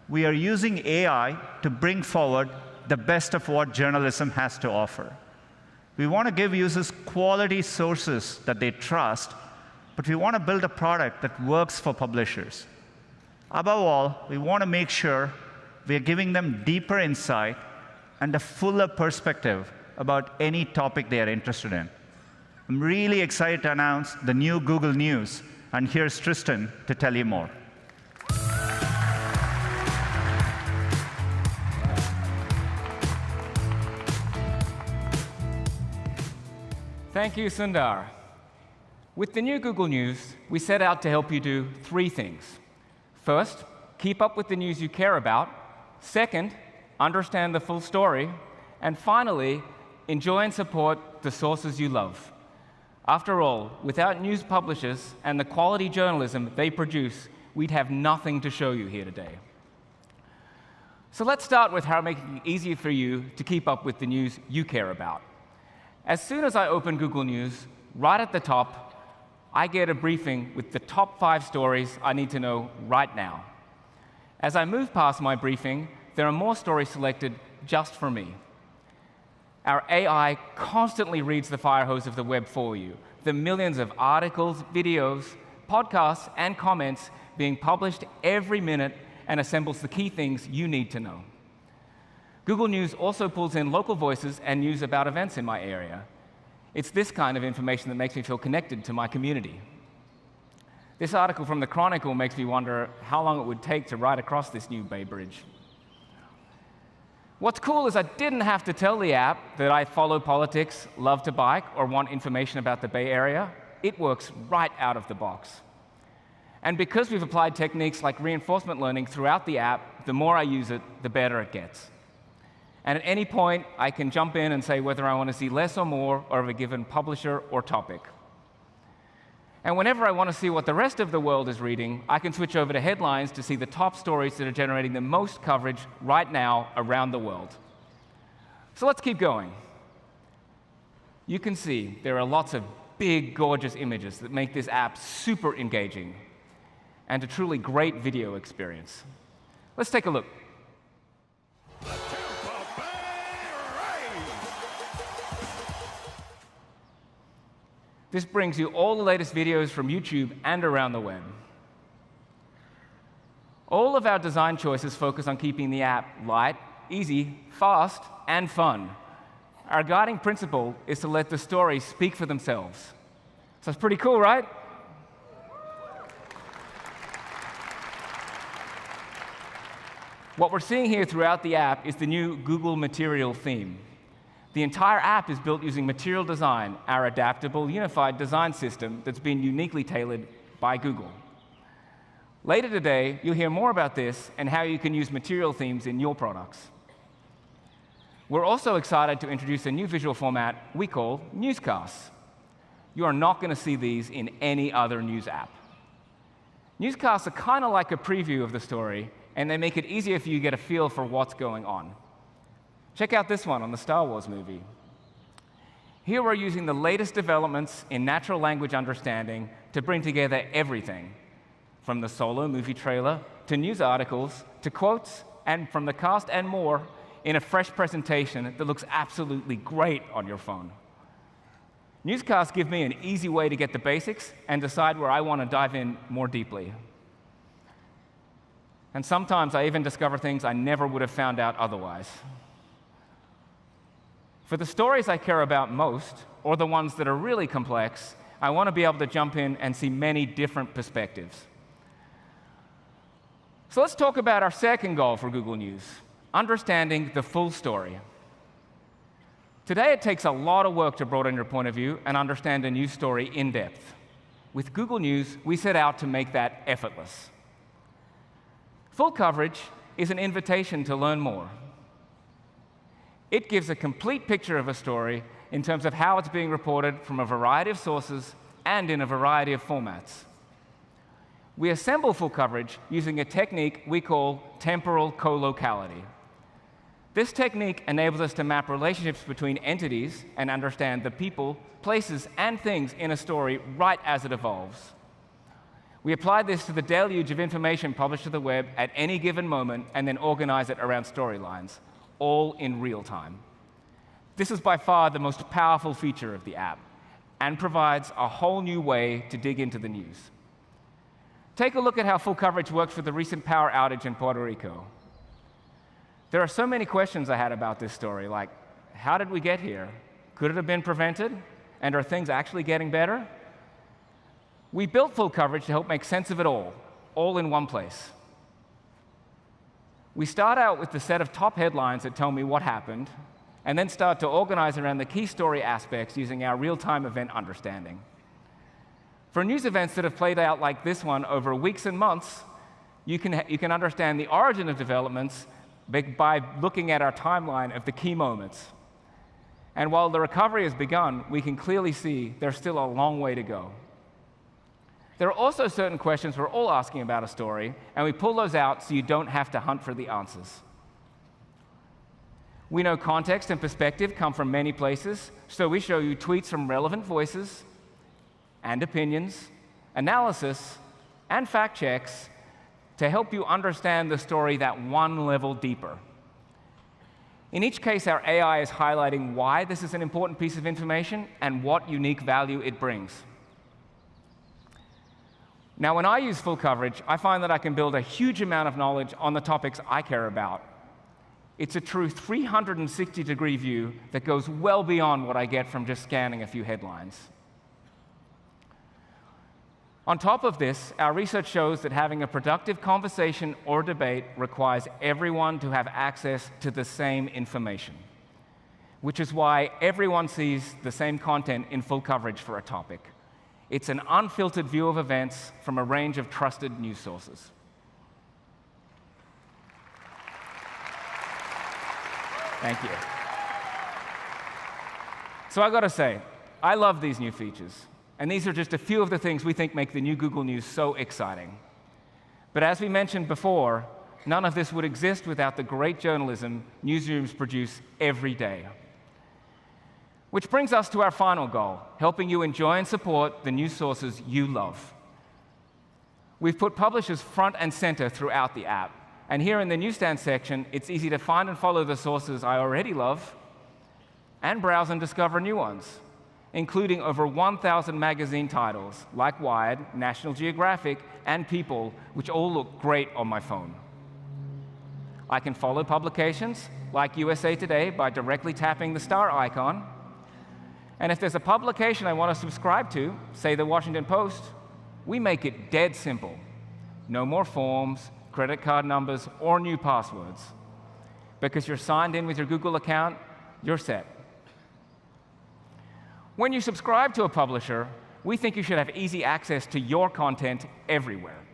We are using AI to bring forward the best of what journalism has to offer. We want to give users quality sources that they trust, but we want to build a product that works for publishers. Above all, we want to make sure we are giving them deeper insight and a fuller perspective about any topic they are interested in. I'm really excited to announce the new Google News, and here's Tristan to tell you more. Thank you, Sundar. With the new Google News, we set out to help you do 3 things. First, keep up with the news you care about. Second, understand the full story. And finally, enjoy and support the sources you love. After all, without news publishers and the quality journalism they produce, we'd have nothing to show you here today. So let's start with how making it easier for you to keep up with the news you care about. As soon as I open Google News, right at the top, I get a briefing with the top 5 stories I need to know right now. As I move past my briefing, there are more stories selected just for me. Our AI constantly reads the fire hose of the web for you, the millions of articles, videos, podcasts, and comments being published every minute and assembles the key things you need to know. Google News also pulls in local voices and news about events in my area. It's this kind of information that makes me feel connected to my community. This article from the Chronicle makes me wonder how long it would take to ride across this new Bay Bridge. What's cool is I didn't have to tell the app that I follow politics, love to bike, or want information about the Bay Area. It works right out of the box. And because we've applied techniques like reinforcement learning throughout the app, the more I use it, the better it gets. And at any point, I can jump in and say whether I want to see less or more of a given publisher or topic. And whenever I want to see what the rest of the world is reading, I can switch over to headlines to see the top stories that are generating the most coverage right now around the world. So let's keep going. You can see there are lots of big, gorgeous images that make this app super engaging and a truly great video experience. Let's take a look. This brings you all the latest videos from YouTube and around the web. All of our design choices focus on keeping the app light, easy, fast, and fun. Our guiding principle is to let the stories speak for themselves. So it's pretty cool, right? What we're seeing here throughout the app is the new Google Material theme. The entire app is built using Material Design, our adaptable, unified design system that's been uniquely tailored by Google. Later today, you'll hear more about this and how you can use Material themes in your products. We're also excited to introduce a new visual format we call newscasts. You are not going to see these in any other news app. Newscasts are kind of like a preview of the story, and they make it easier for you to get a feel for what's going on. Check out this one on the Star Wars movie. Here we're using the latest developments in natural language understanding to bring together everything, from the Solo movie trailer to news articles to quotes, and from the cast and more in a fresh presentation that looks absolutely great on your phone. Newscasts give me an easy way to get the basics and decide where I want to dive in more deeply. And sometimes I even discover things I never would have found out otherwise. For the stories I care about most, or the ones that are really complex, I want to be able to jump in and see many different perspectives. So let's talk about our second goal for Google News, understanding the full story. Today, it takes a lot of work to broaden your point of view and understand a news story in depth. With Google News, we set out to make that effortless. Full coverage is an invitation to learn more. It gives a complete picture of a story in terms of how it's being reported from a variety of sources and in a variety of formats. We assemble full coverage using a technique we call temporal colocality. This technique enables us to map relationships between entities and understand the people, places, and things in a story right as it evolves. We apply this to the deluge of information published to the web at any given moment and then organize it around storylines, all in real time. This is by far the most powerful feature of the app and provides a whole new way to dig into the news. Take a look at how full coverage works for the recent power outage in Puerto Rico. There are so many questions I had about this story, like, how did we get here? Could it have been prevented? And are things actually getting better? We built full coverage to help make sense of it all in one place. We start out with the set of top headlines that tell me what happened, and then start to organize around the key story aspects using our real-time event understanding. For news events that have played out like this one over weeks and months, you can understand the origin of developments by looking at our timeline of the key moments. And while the recovery has begun, we can clearly see there's still a long way to go. There are also certain questions we're all asking about a story, and we pull those out so you don't have to hunt for the answers. We know context and perspective come from many places, so we show you tweets from relevant voices and opinions, analysis, and fact checks to help you understand the story that one level deeper. In each case, our AI is highlighting why this is an important piece of information and what unique value it brings. Now, when I use full coverage, I find that I can build a huge amount of knowledge on the topics I care about. It's a true 360-degree view that goes well beyond what I get from just scanning a few headlines. On top of this, our research shows that having a productive conversation or debate requires everyone to have access to the same information, which is why everyone sees the same content in full coverage for a topic. It's an unfiltered view of events from a range of trusted news sources. Thank you. So I got to say, I love these new features. And these are just a few of the things we think make the new Google News so exciting. But as we mentioned before, none of this would exist without the great journalism newsrooms produce every day. Which brings us to our final goal, helping you enjoy and support the news sources you love. We've put publishers front and center throughout the app. And here in the newsstand section, it's easy to find and follow the sources I already love and browse and discover new ones, including over 1,000 magazine titles like Wired, National Geographic, and People, which all look great on my phone. I can follow publications like USA Today by directly tapping the star icon. And if there's a publication I want to subscribe to, say the Washington Post, we make it dead simple. No more forms, credit card numbers, or new passwords. Because you're signed in with your Google account, you're set. When you subscribe to a publisher, we think you should have easy access to your content everywhere.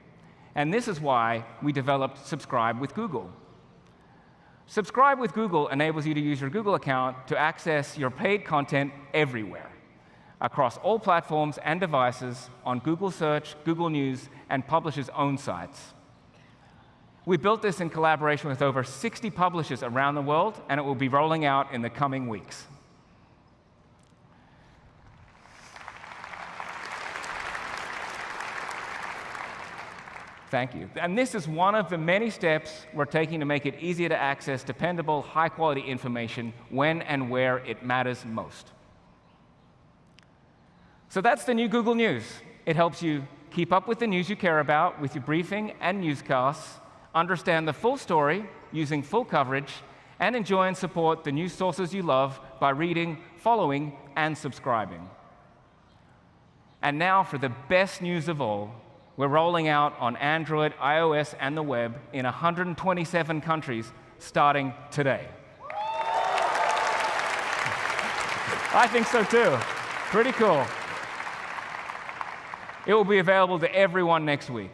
And this is why we developed Subscribe with Google. Subscribe with Google enables you to use your Google account to access your paid content everywhere, across all platforms and devices, on Google Search, Google News, and publishers' own sites. We built this in collaboration with over 60 publishers around the world, and it will be rolling out in the coming weeks. Thank you. And this is one of the many steps we're taking to make it easier to access dependable, high-quality information when and where it matters most. So that's the new Google News. It helps you keep up with the news you care about with your briefing and newscasts, understand the full story using full coverage, and enjoy and support the news sources you love by reading, following, and subscribing. And now for the best news of all. We're rolling out on Android, iOS, and the web in 127 countries starting today. I think so too. Pretty cool. It will be available to everyone next week.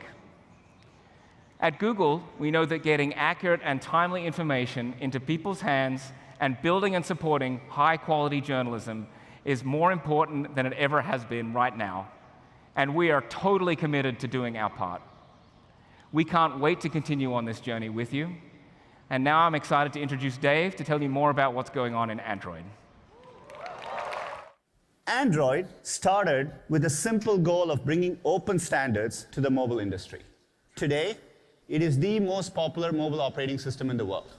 At Google, we know that getting accurate and timely information into people's hands and building and supporting high-quality journalism is more important than it ever has been right now. And we are totally committed to doing our part. We can't wait to continue on this journey with you. And now I'm excited to introduce Dave to tell you more about what's going on in Android. Android started with the simple goal of bringing open standards to the mobile industry. Today, it is the most popular mobile operating system in the world.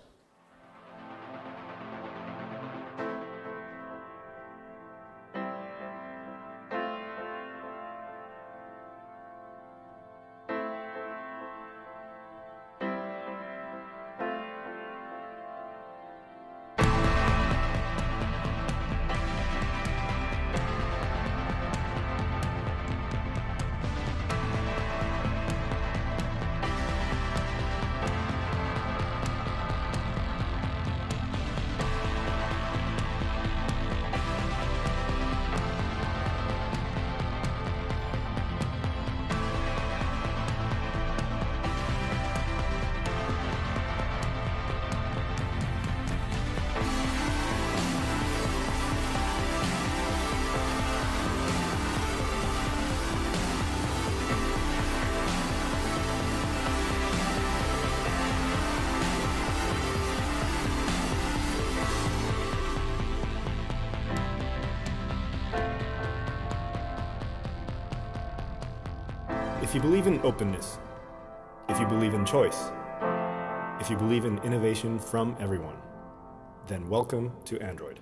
If you believe in openness, if you believe in choice, if you believe in innovation from everyone, then welcome to Android.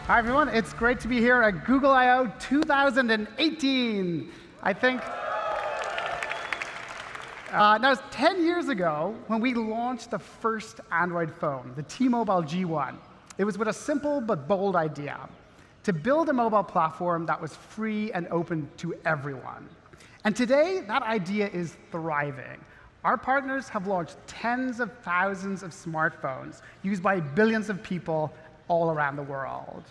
Hi, everyone. It's great to be here at Google I/O 2018. I think that was 10 years ago when we launched the first Android phone, the T-Mobile G1. It was with a simple but bold idea, to build a mobile platform that was free and open to everyone. And today, that idea is thriving. Our partners have launched tens of thousands of smartphones used by billions of people all around the world.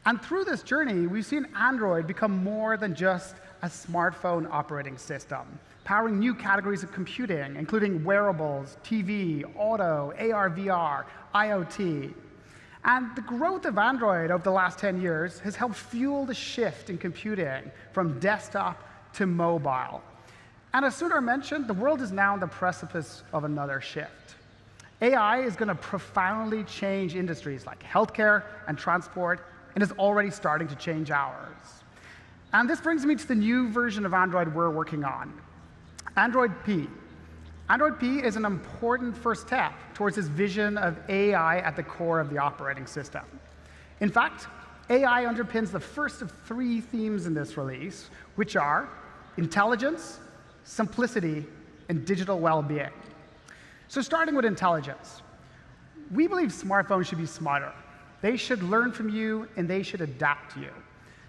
And through this journey, we've seen Android become more than just a smartphone operating system, powering new categories of computing, including wearables, TV, auto, AR/VR, IoT. And the growth of Android over the last 10 years has helped fuel the shift in computing from desktop to mobile. And as Sundar mentioned, the world is now on the precipice of another shift. AI is going to profoundly change industries like healthcare and transport, and is already starting to change ours. And this brings me to the new version of Android we're working on, Android P. Android P is an important first step towards this vision of AI at the core of the operating system. In fact, AI underpins the first of 3 themes in this release, which are intelligence, simplicity, and digital well-being. So starting with intelligence, we believe smartphones should be smarter. They should learn from you, and they should adapt to you.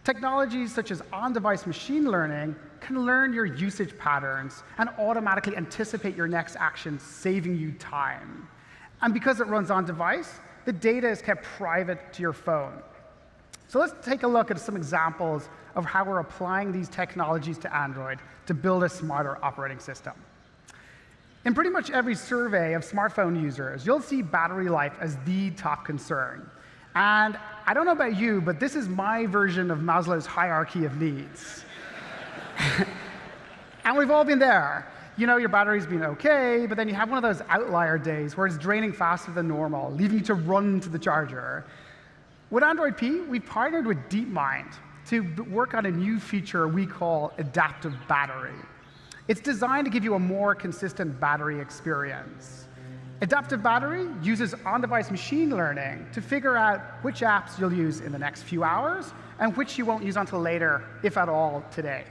Technologies such as on-device machine learning can learn your usage patterns and automatically anticipate your next action, saving you time. And because it runs on-device, the data is kept private to your phone. So let's take a look at some examples of how we're applying these technologies to Android to build a smarter operating system. In pretty much every survey of smartphone users, you'll see battery life as the top concern. And I don't know about you, but this is my version of Maslow's hierarchy of needs. And we've all been there. You know, your battery's been OK, but then you have one of those outlier days where it's draining faster than normal, leaving you to run to the charger. With Android P, we partnered with DeepMind to work on a new feature we call adaptive battery. It's designed to give you a more consistent battery experience. Adaptive battery uses on-device machine learning to figure out which apps you'll use in the next few hours and which you won't use until later, if at all, today.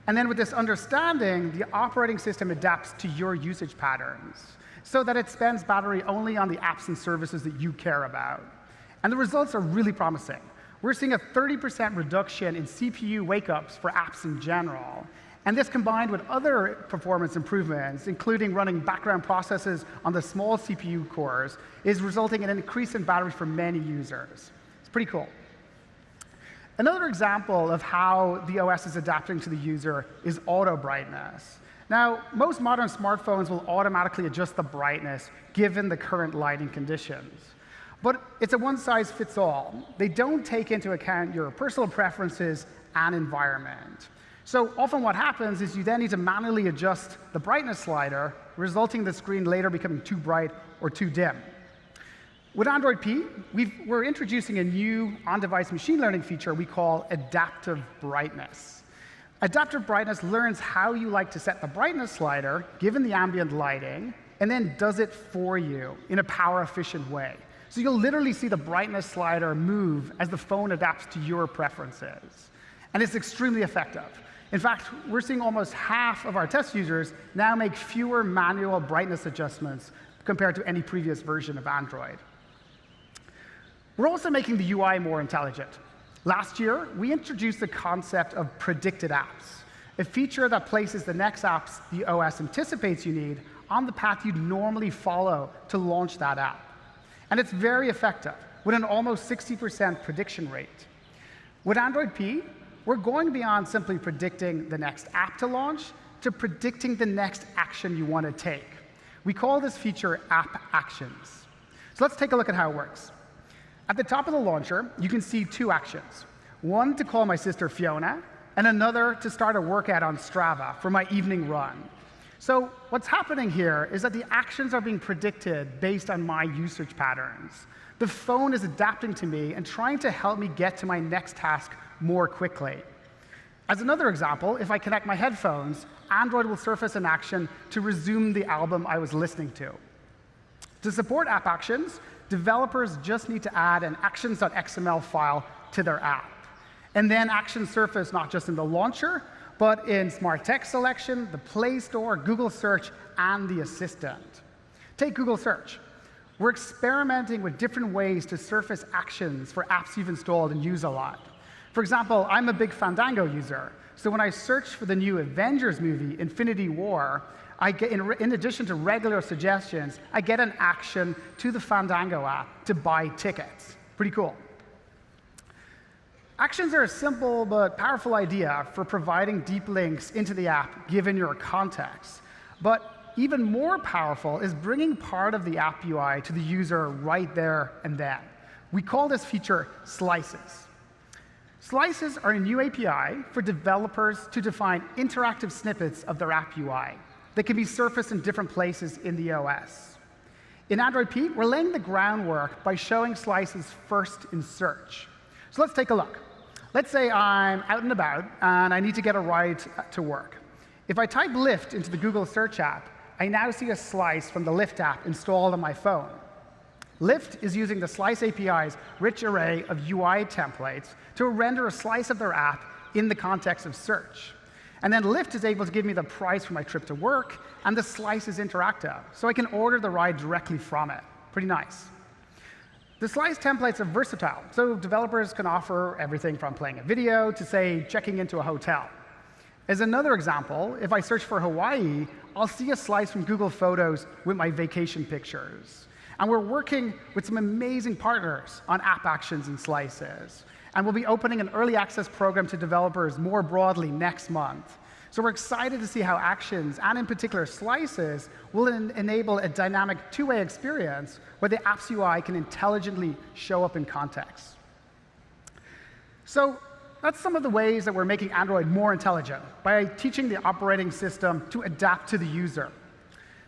And then with this understanding, the operating system adapts to your usage patterns so that it spends battery only on the apps and services that you care about. And the results are really promising. We're seeing a 30% reduction in CPU wake-ups for apps in general. And this combined with other performance improvements, including running background processes on the small CPU cores, is resulting in an increase in battery for many users. It's pretty cool. Another example of how the OS is adapting to the user is auto brightness. Now, most modern smartphones will automatically adjust the brightness given the current lighting conditions. But it's a one-size-fits-all. They don't take into account your personal preferences and environment. So often what happens is you then need to manually adjust the brightness slider, resulting in the screen later becoming too bright or too dim. With Android P, we're introducing a new on-device machine learning feature we call adaptive brightness. Adaptive brightness learns how you like to set the brightness slider, given the ambient lighting, and then does it for you in a power-efficient way. So you'll literally see the brightness slider move as the phone adapts to your preferences. And it's extremely effective. In fact, we're seeing almost half of our test users now make fewer manual brightness adjustments compared to any previous version of Android. We're also making the UI more intelligent. Last year, we introduced the concept of predicted apps, a feature that places the next apps the OS anticipates you need on the path you'd normally follow to launch that app. And it's very effective, with an almost 60% prediction rate. With Android P, we're going beyond simply predicting the next app to launch to predicting the next action you want to take. We call this feature App Actions. So let's take a look at how it works. At the top of the launcher, you can see two actions. One to call my sister Fiona, and another to start a workout on Strava for my evening run. So what's happening here is that the actions are being predicted based on my usage patterns. The phone is adapting to me and trying to help me get to my next task more quickly. As another example, if I connect my headphones, Android will surface an action to resume the album I was listening to. To support app actions, developers just need to add an actions.xml file to their app. And then actions surface not just in the launcher, but in Smart Text Selection, the Play Store, Google Search, and the Assistant. Take Google Search. We're experimenting with different ways to surface actions for apps you've installed and use a lot. For example, I'm a big Fandango user, so when I search for the new Avengers movie, Infinity War, I get, in addition to regular suggestions, I get an action to the Fandango app to buy tickets. Pretty cool. Actions are a simple but powerful idea for providing deep links into the app given your context. But even more powerful is bringing part of the app UI to the user right there and then. We call this feature Slices. Slices are a new API for developers to define interactive snippets of their app UI that can be surfaced in different places in the OS. In Android P, we're laying the groundwork by showing slices first in search. So let's take a look. Let's say I'm out and about, and I need to get a ride to work. If I type Lyft into the Google Search app, I now see a slice from the Lyft app installed on my phone. Lyft is using the Slice API's rich array of UI templates to render a slice of their app in the context of search. And then Lyft is able to give me the price for my trip to work, and the slice is interactive, so I can order the ride directly from it. Pretty nice. The Slice templates are versatile, so developers can offer everything from playing a video to, say, checking into a hotel. As another example, if I search for Hawaii, I'll see a slice from Google Photos with my vacation pictures. And we're working with some amazing partners on app actions and slices. And we'll be opening an early access program to developers more broadly next month. So we're excited to see how actions, and in particular slices, will enable a dynamic two-way experience where the app's UI can intelligently show up in context. So that's some of the ways that we're making Android more intelligent, by teaching the operating system to adapt to the user.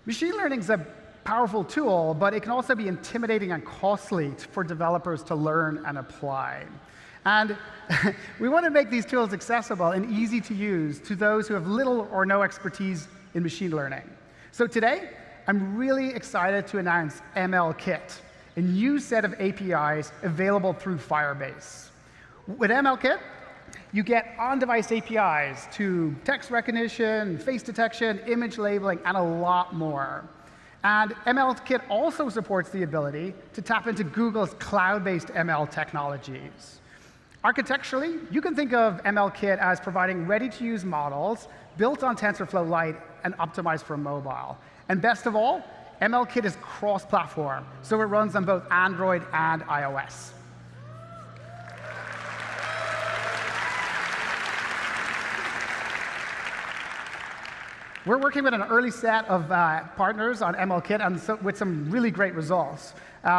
Machine learning is a powerful tool, but it can also be intimidating and costly for developers to learn and apply. And we want to make these tools accessible and easy to use to those who have little or no expertise in machine learning. So today, I'm really excited to announce ML Kit, a new set of APIs available through Firebase. With ML Kit, you get on-device APIs to text recognition, face detection, image labeling, and a lot more. And ML Kit also supports the ability to tap into Google's cloud-based ML technologies. Architecturally, you can think of MLKit as providing ready-to-use models built on TensorFlow Lite and optimized for mobile. And best of all, MLKit is cross-platform, so it runs on both Android and iOS. We're working with an early set of partners on MLKit and with some really great results.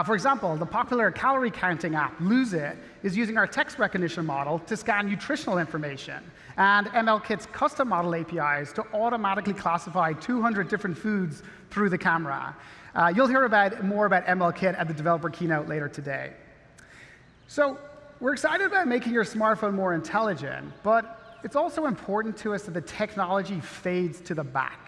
For example, the popular calorie counting app, Lose It, is using our text recognition model to scan nutritional information, and MLKit's custom model APIs to automatically classify 200 different foods through the camera. You'll hear more about MLKit at the developer keynote later today. So we're excited about making your smartphone more intelligent, but it's also important to us that the technology fades to the back.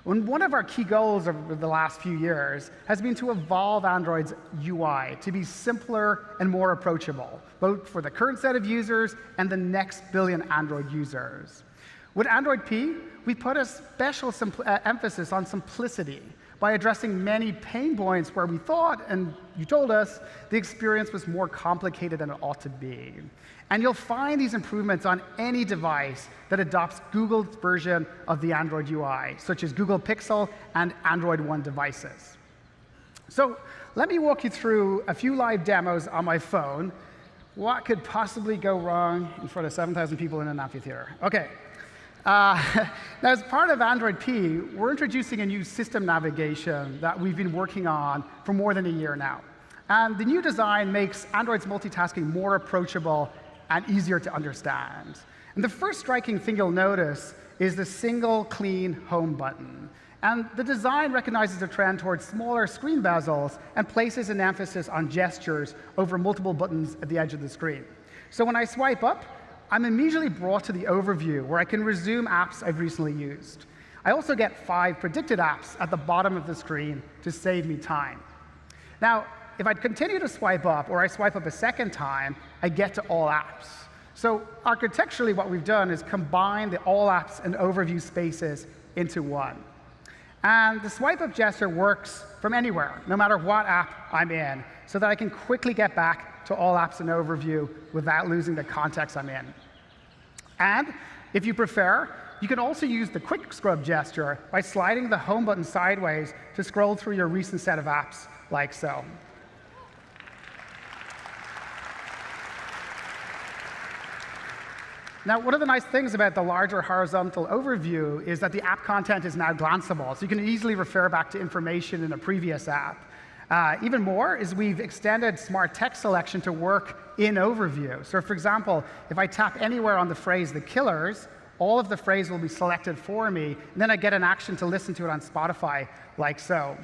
One of our key goals over the last few years has been to evolve Android's UI to be simpler and more approachable, both for the current set of users and the next billion Android users. With Android P, we put a special emphasis on simplicity by addressing many pain points where we thought, and you told us, the experience was more complicated than it ought to be. And you'll find these improvements on any device that adopts Google's version of the Android UI, such as Google Pixel and Android One devices. So let me walk you through a few live demos on my phone. What could possibly go wrong in front of 7,000 people in an amphitheater? OK. Now, as part of Android P, we're introducing a new system navigation that we've been working on for more than a year now. And the new design makes Android's multitasking more approachable and easier to understand. And the first striking thing you'll notice is the single, clean home button. And the design recognizes a trend towards smaller screen bezels and places an emphasis on gestures over multiple buttons at the edge of the screen. So when I swipe up, I'm immediately brought to the overview, where I can resume apps I've recently used. I also get 5 predicted apps at the bottom of the screen to save me time. Now, if I continue to swipe up, or I swipe up a second time, I get to all apps. So architecturally, what we've done is combine the all apps and overview spaces into one. And the swipe up gesture works from anywhere, no matter what app I'm in, so that I can quickly get back to all apps and overview without losing the context I'm in. And if you prefer, you can also use the quick scrub gesture by sliding the home button sideways to scroll through your recent set of apps, like so. Now, one of the nice things about the larger horizontal overview is that the app content is now glanceable, so you can easily refer back to information in a previous app. Even more is we've extended smart text selection to work in overview. So for example, if I tap anywhere on the phrase "The Killers," all of the phrase will be selected for me, and then I get an action to listen to it on Spotify, like so.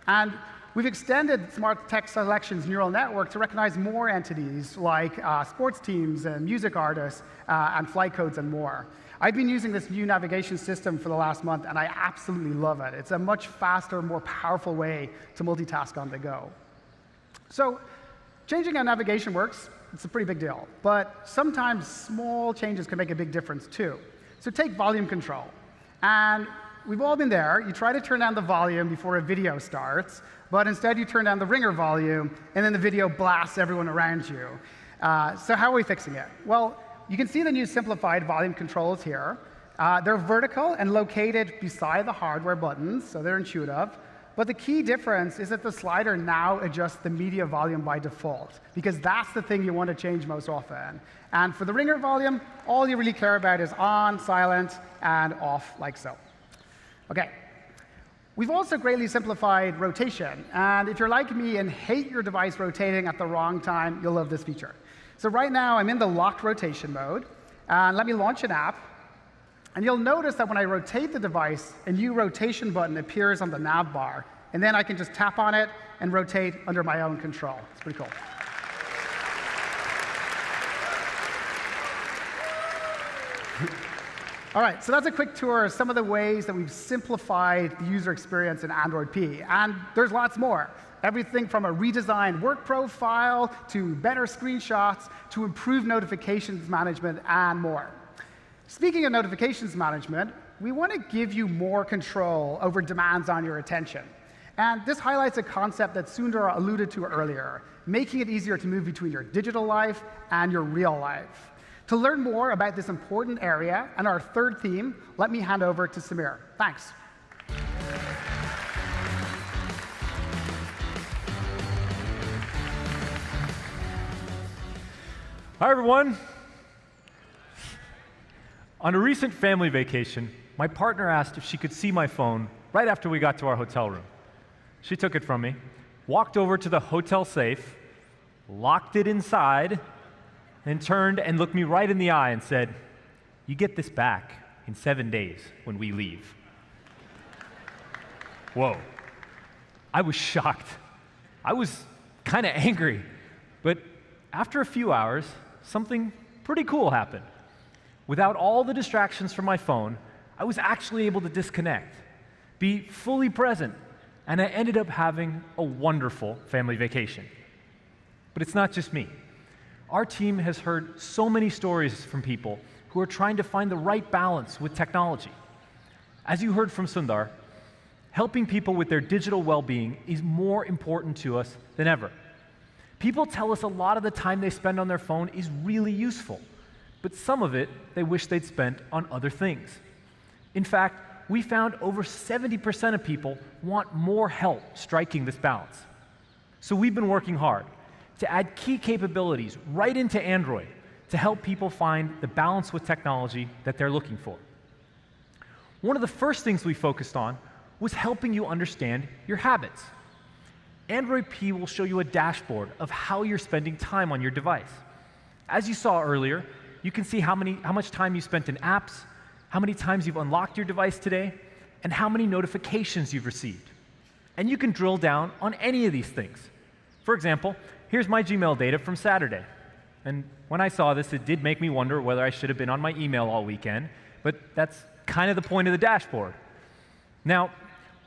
And we've extended smart text selection's neural network to recognize more entities like sports teams and music artists and flight codes and more. I've been using this new navigation system for the last month, and I absolutely love it. It's a much faster, more powerful way to multitask on the go. So changing how navigation works, it's a pretty big deal. But sometimes small changes can make a big difference, too. So take volume control. And we've all been there. You try to turn down the volume before a video starts, but instead you turn down the ringer volume, and then the video blasts everyone around you. So how are we fixing it? Well, you can see the new simplified volume controls here. They're vertical and located beside the hardware buttons, so they're intuitive. But the key difference is that the slider now adjusts the media volume by default, because that's the thing you want to change most often. And for the ringer volume, all you really care about is on, silent, and off, like so. OK. We've also greatly simplified rotation. And if you're like me and hate your device rotating at the wrong time, you'll love this feature. So right now, I'm in the locked rotation mode. And let me launch an app. And you'll notice that when I rotate the device, a new rotation button appears on the nav bar. And then I can just tap on it and rotate under my own control. It's pretty cool. All right, so that's a quick tour of some of the ways that we've simplified the user experience in Android P. And there's lots more. Everything from a redesigned work profile to better screenshots to improved notifications management and more. Speaking of notifications management, we want to give you more control over demands on your attention. And this highlights a concept that Sundar alluded to earlier, making it easier to move between your digital life and your real life. To learn more about this important area and our third theme, let me hand over to Samir. Thanks. Hi, everyone. On a recent family vacation, my partner asked if she could see my phone right after we got to our hotel room. She took it from me, walked over to the hotel safe, locked it inside, and turned and looked me right in the eye and said, "You get this back in 7 days when we leave." Whoa. I was shocked. I was kind of angry. But after a few hours, something pretty cool happened. Without all the distractions from my phone, I was actually able to disconnect, be fully present, and I ended up having a wonderful family vacation. But it's not just me. Our team has heard so many stories from people who are trying to find the right balance with technology. As you heard from Sundar, helping people with their digital well-being is more important to us than ever. People tell us a lot of the time they spend on their phone is really useful, but some of it they wish they'd spent on other things. In fact, we found over 70% of people want more help striking this balance. So we've been working hard to add key capabilities right into Android to help people find the balance with technology that they're looking for. One of the first things we focused on was helping you understand your habits. Android P will show you a dashboard of how you're spending time on your device. As you saw earlier, you can see how much time you spent in apps, how many times you've unlocked your device today, and how many notifications you've received. And you can drill down on any of these things. For example, here's my Gmail data from Saturday. And when I saw this, it did make me wonder whether I should have been on my email all weekend, but that's kind of the point of the dashboard. Now,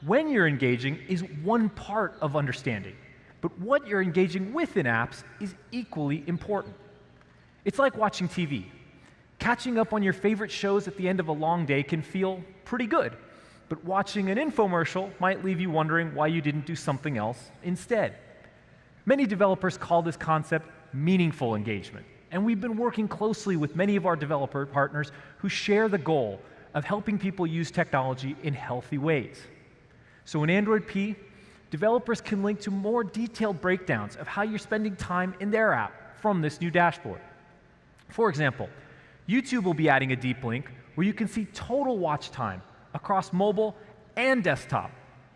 when you're engaging is one part of understanding, but what you're engaging with in apps is equally important. It's like watching TV. Catching up on your favorite shows at the end of a long day can feel pretty good, but watching an infomercial might leave you wondering why you didn't do something else instead. Many developers call this concept meaningful engagement, and we've been working closely with many of our developer partners who share the goal of helping people use technology in healthy ways. So in Android P, developers can link to more detailed breakdowns of how you're spending time in their app from this new dashboard. For example, YouTube will be adding a deep link where you can see total watch time across mobile and desktop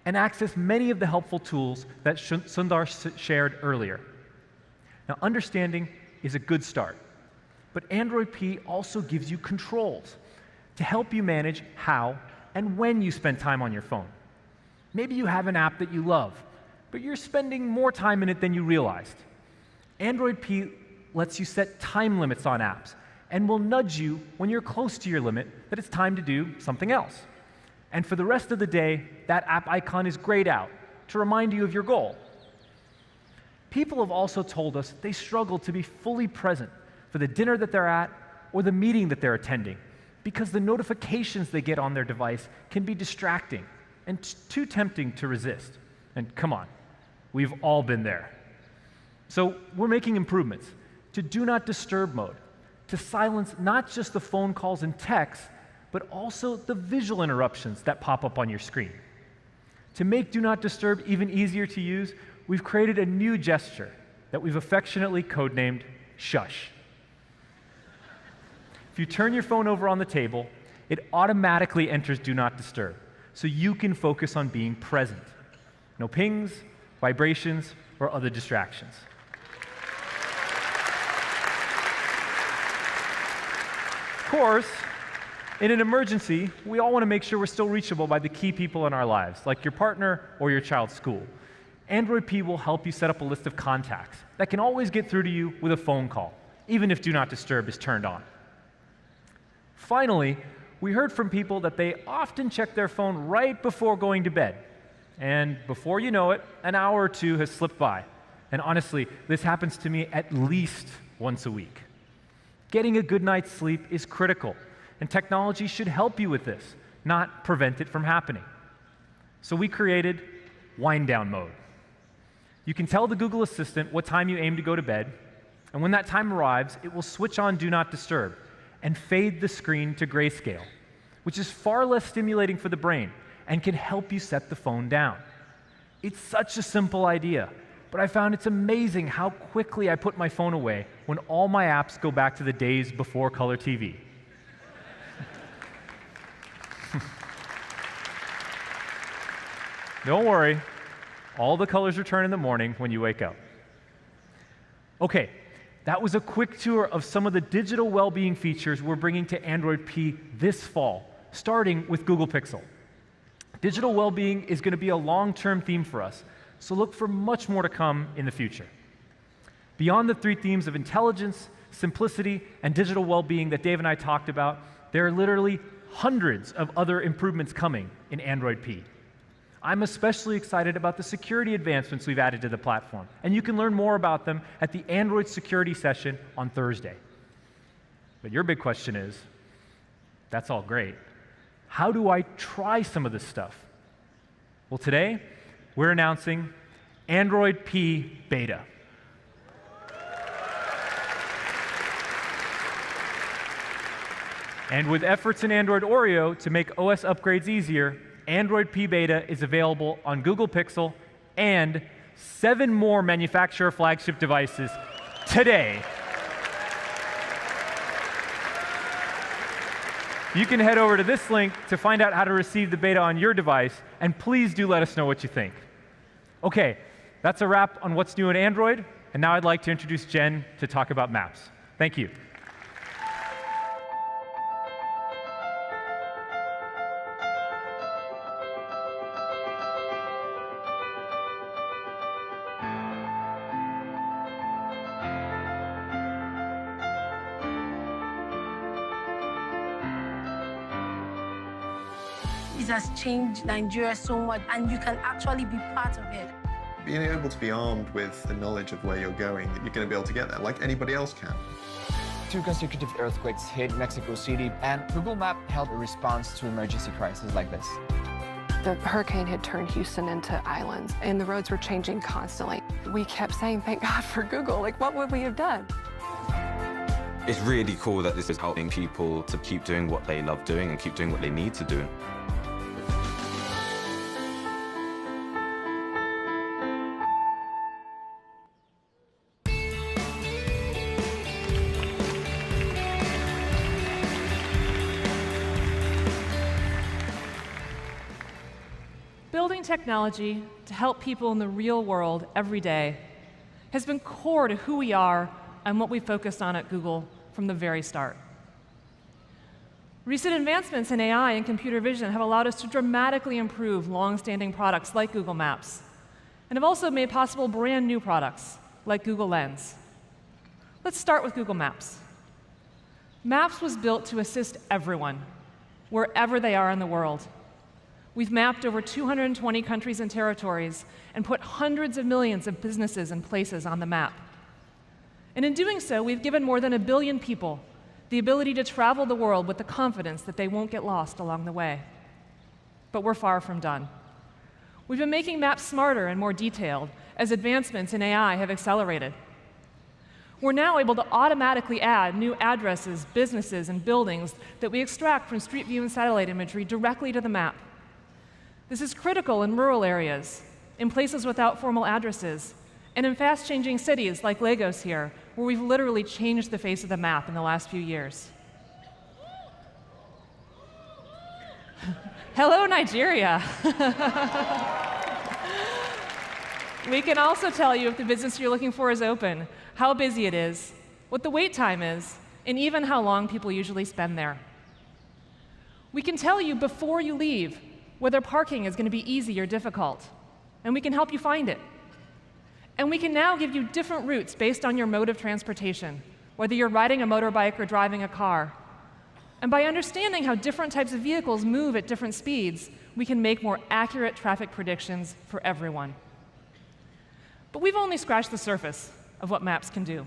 and access many of the helpful tools that Sundar shared earlier. Now, understanding is a good start, but Android P also gives you controls to help you manage how and when you spend time on your phone. Maybe you have an app that you love, but you're spending more time in it than you realized. Android P lets you set time limits on apps and will nudge you when you're close to your limit that it's time to do something else. And for the rest of the day, that app icon is grayed out to remind you of your goal. People have also told us they struggle to be fully present for the dinner that they're at or the meeting that they're attending because the notifications they get on their device can be distracting and too tempting to resist. And come on, we've all been there. So we're making improvements to Do Not Disturb mode, to silence not just the phone calls and texts, but also the visual interruptions that pop up on your screen. To make Do Not Disturb even easier to use, we've created a new gesture that we've affectionately codenamed Shush. If you turn your phone over on the table, it automatically enters Do Not Disturb, so you can focus on being present. No pings, vibrations, or other distractions. Of course, in an emergency, we all want to make sure we're still reachable by the key people in our lives, like your partner or your child's school. Android P will help you set up a list of contacts that can always get through to you with a phone call, even if Do Not Disturb is turned on. Finally, we heard from people that they often check their phone right before going to bed. And before you know it, an hour or two has slipped by. And honestly, this happens to me at least once a week. Getting a good night's sleep is critical, and technology should help you with this, not prevent it from happening. So we created wind down mode. You can tell the Google Assistant what time you aim to go to bed, and when that time arrives, it will switch on Do Not Disturb and fade the screen to grayscale, which is far less stimulating for the brain and can help you set the phone down. It's such a simple idea, but I found it's amazing how quickly I put my phone away when all my apps go back to the days before color TV. Don't worry, all the colors return in the morning when you wake up. Okay, that was a quick tour of some of the digital well-being features we're bringing to Android P this fall, starting with Google Pixel. Digital well-being is going to be a long-term theme for us, so look for much more to come in the future. Beyond the three themes of intelligence, simplicity, and digital well-being that Dave and I talked about, there are literally hundreds of other improvements coming in Android P. I'm especially excited about the security advancements we've added to the platform, and you can learn more about them at the Android security session on Thursday. But your big question is, that's all great. How do I try some of this stuff? Well, today, we're announcing Android P Beta. And with efforts in Android Oreo to make OS upgrades easier, Android P Beta is available on Google Pixel and 7 more manufacturer flagship devices today. You can head over to this link to find out how to receive the beta on your device, and please do let us know what you think. Okay, that's a wrap on what's new in Android, and now I'd like to introduce Jen to talk about Maps. Thank you. It has changed Nigeria so much, and you can actually be part of it. Being able to be armed with the knowledge of where you're going, that you're going to be able to get there like anybody else can. 2 consecutive earthquakes hit Mexico City, and Google Maps held a response to emergency crises like this. The hurricane had turned Houston into islands, and the roads were changing constantly. We kept saying, thank God for Google. Like, what would we have done? It's really cool that this is helping people to keep doing what they love doing and keep doing what they need to do. Building technology to help people in the real world every day has been core to who we are and what we focused on at Google from the very start. Recent advancements in AI and computer vision have allowed us to dramatically improve long-standing products like Google Maps, and have also made possible brand new products like Google Lens. Let's start with Google Maps. Maps was built to assist everyone, wherever they are in the world. We've mapped over 220 countries and territories and put hundreds of millions of businesses and places on the map. And in doing so, we've given more than 1 billion people the ability to travel the world with the confidence that they won't get lost along the way. But we're far from done. We've been making maps smarter and more detailed as advancements in AI have accelerated. We're now able to automatically add new addresses, businesses, and buildings that we extract from Street View and satellite imagery directly to the map. This is critical in rural areas, in places without formal addresses, and in fast-changing cities like Lagos here, where we've literally changed the face of the map in the last few years. Hello, Nigeria. We can also tell you if the business you're looking for is open, how busy it is, what the wait time is, and even how long people usually spend there. We can tell you before you leave whether parking is going to be easy or difficult, and we can help you find it. And we can now give you different routes based on your mode of transportation, whether you're riding a motorbike or driving a car. And by understanding how different types of vehicles move at different speeds, we can make more accurate traffic predictions for everyone. But we've only scratched the surface of what maps can do.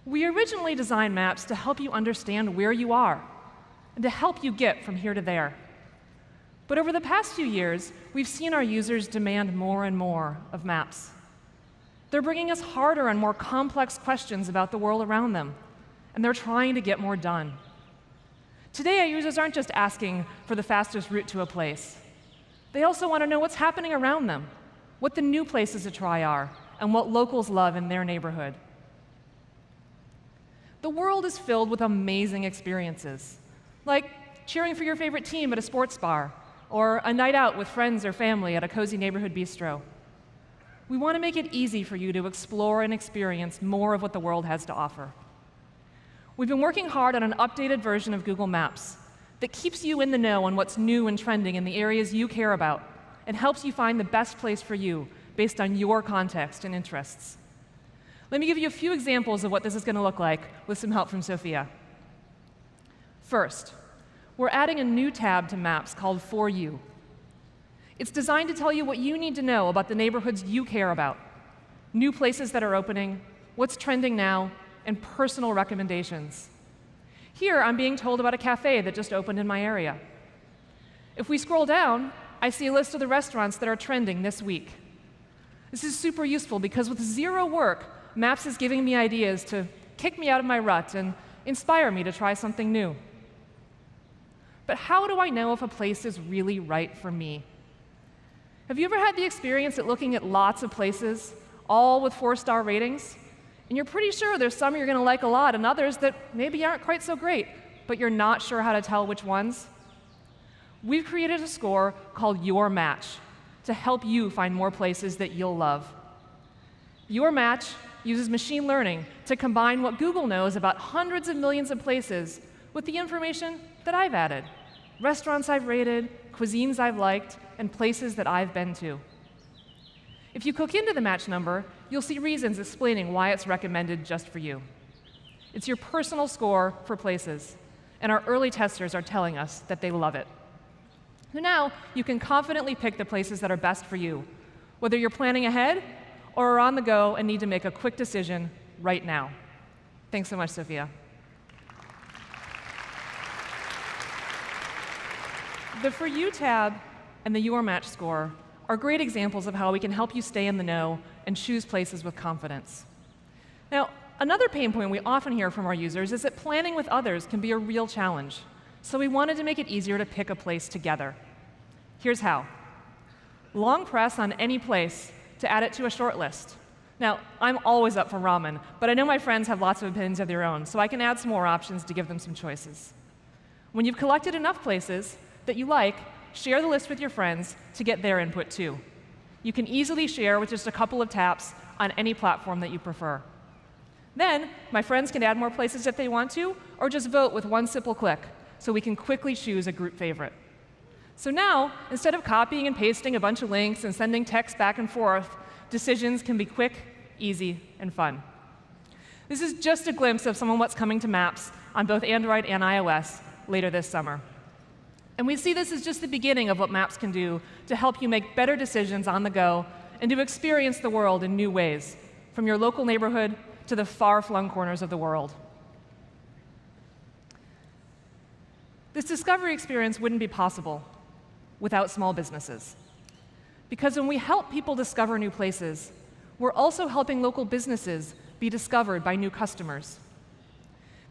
We originally designed maps to help you understand where you are and to help you get from here to there. But over the past few years, we've seen our users demand more and more of maps. They're bringing us harder and more complex questions about the world around them, and they're trying to get more done. Today, our users aren't just asking for the fastest route to a place. They also want to know what's happening around them, what the new places to try are, and what locals love in their neighborhood. The world is filled with amazing experiences, like cheering for your favorite team at a sports bar, or a night out with friends or family at a cozy neighborhood bistro. We want to make it easy for you to explore and experience more of what the world has to offer. We've been working hard on an updated version of Google Maps that keeps you in the know on what's new and trending in the areas you care about and helps you find the best place for you based on your context and interests. Let me give you a few examples of what this is going to look like with some help from Sophia. First, we're adding a new tab to Maps called For You. It's designed to tell you what you need to know about the neighborhoods you care about, new places that are opening, what's trending now, and personal recommendations. Here, I'm being told about a cafe that just opened in my area. If we scroll down, I see a list of the restaurants that are trending this week. This is super useful because with zero work, Maps is giving me ideas to kick me out of my rut and inspire me to try something new. But how do I know if a place is really right for me? Have you ever had the experience at looking at lots of places, all with 4-star ratings? And you're pretty sure there's some you're going to like a lot and others that maybe aren't quite so great, but you're not sure how to tell which ones? We've created a score called Your Match to help you find more places that you'll love. Your Match uses machine learning to combine what Google knows about hundreds of millions of places with the information that I've added, restaurants I've rated, cuisines I've liked, and places that I've been to. If you click into the match number, you'll see reasons explaining why it's recommended just for you. It's your personal score for places, and our early testers are telling us that they love it. So now you can confidently pick the places that are best for you, whether you're planning ahead or are on the go and need to make a quick decision right now. Thanks so much, Sophia. The For You tab and the Your Match score are great examples of how we can help you stay in the know and choose places with confidence. Now, another pain point we often hear from our users is that planning with others can be a real challenge, so we wanted to make it easier to pick a place together. Here's how. Long press on any place to add it to a short list. Now, I'm always up for ramen, but I know my friends have lots of opinions of their own, so I can add some more options to give them some choices. When you've collected enough places that you like, share the list with your friends to get their input too. You can easily share with just a couple of taps on any platform that you prefer. Then, my friends can add more places if they want to, or just vote with one simple click, so we can quickly choose a group favorite. So now, instead of copying and pasting a bunch of links and sending text back and forth, decisions can be quick, easy, and fun. This is just a glimpse of some of what's coming to Maps on both Android and iOS later this summer. And we see this as just the beginning of what Maps can do to help you make better decisions on the go and to experience the world in new ways, from your local neighborhood to the far-flung corners of the world. This discovery experience wouldn't be possible without small businesses. Because when we help people discover new places, we're also helping local businesses be discovered by new customers.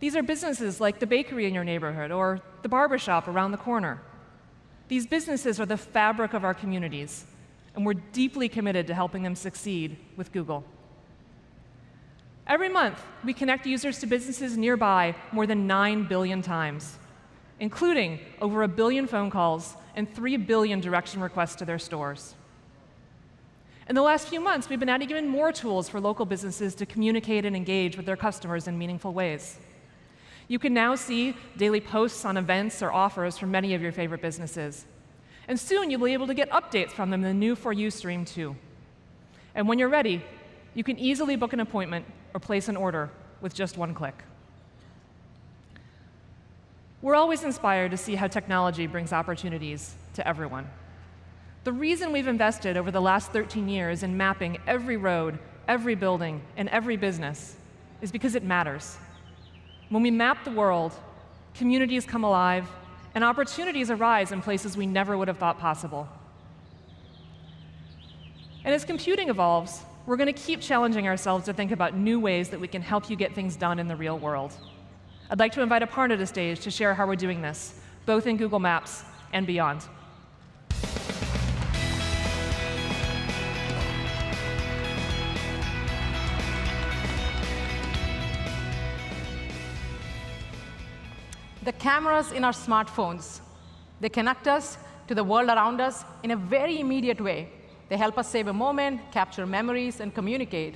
These are businesses like the bakery in your neighborhood or the barbershop around the corner. These businesses are the fabric of our communities, and we're deeply committed to helping them succeed with Google. Every month, we connect users to businesses nearby more than 9 billion times, including over 1 billion phone calls and 3 billion direction requests to their stores. In the last few months, we've been adding even more tools for local businesses to communicate and engage with their customers in meaningful ways. You can now see daily posts on events or offers from many of your favorite businesses. And soon you'll be able to get updates from them in the new For You stream too. And when you're ready, you can easily book an appointment or place an order with just one click. We're always inspired to see how technology brings opportunities to everyone. The reason we've invested over the last 13 years in mapping every road, every building, and every business is because it matters. When we map the world, communities come alive, and opportunities arise in places we never would have thought possible. And as computing evolves, we're going to keep challenging ourselves to think about new ways that we can help you get things done in the real world. I'd like to invite Aparna to stage to share how we're doing this, both in Google Maps and beyond. The cameras in our smartphones, they connect us to the world around us in a very immediate way. They help us save a moment, capture memories, and communicate.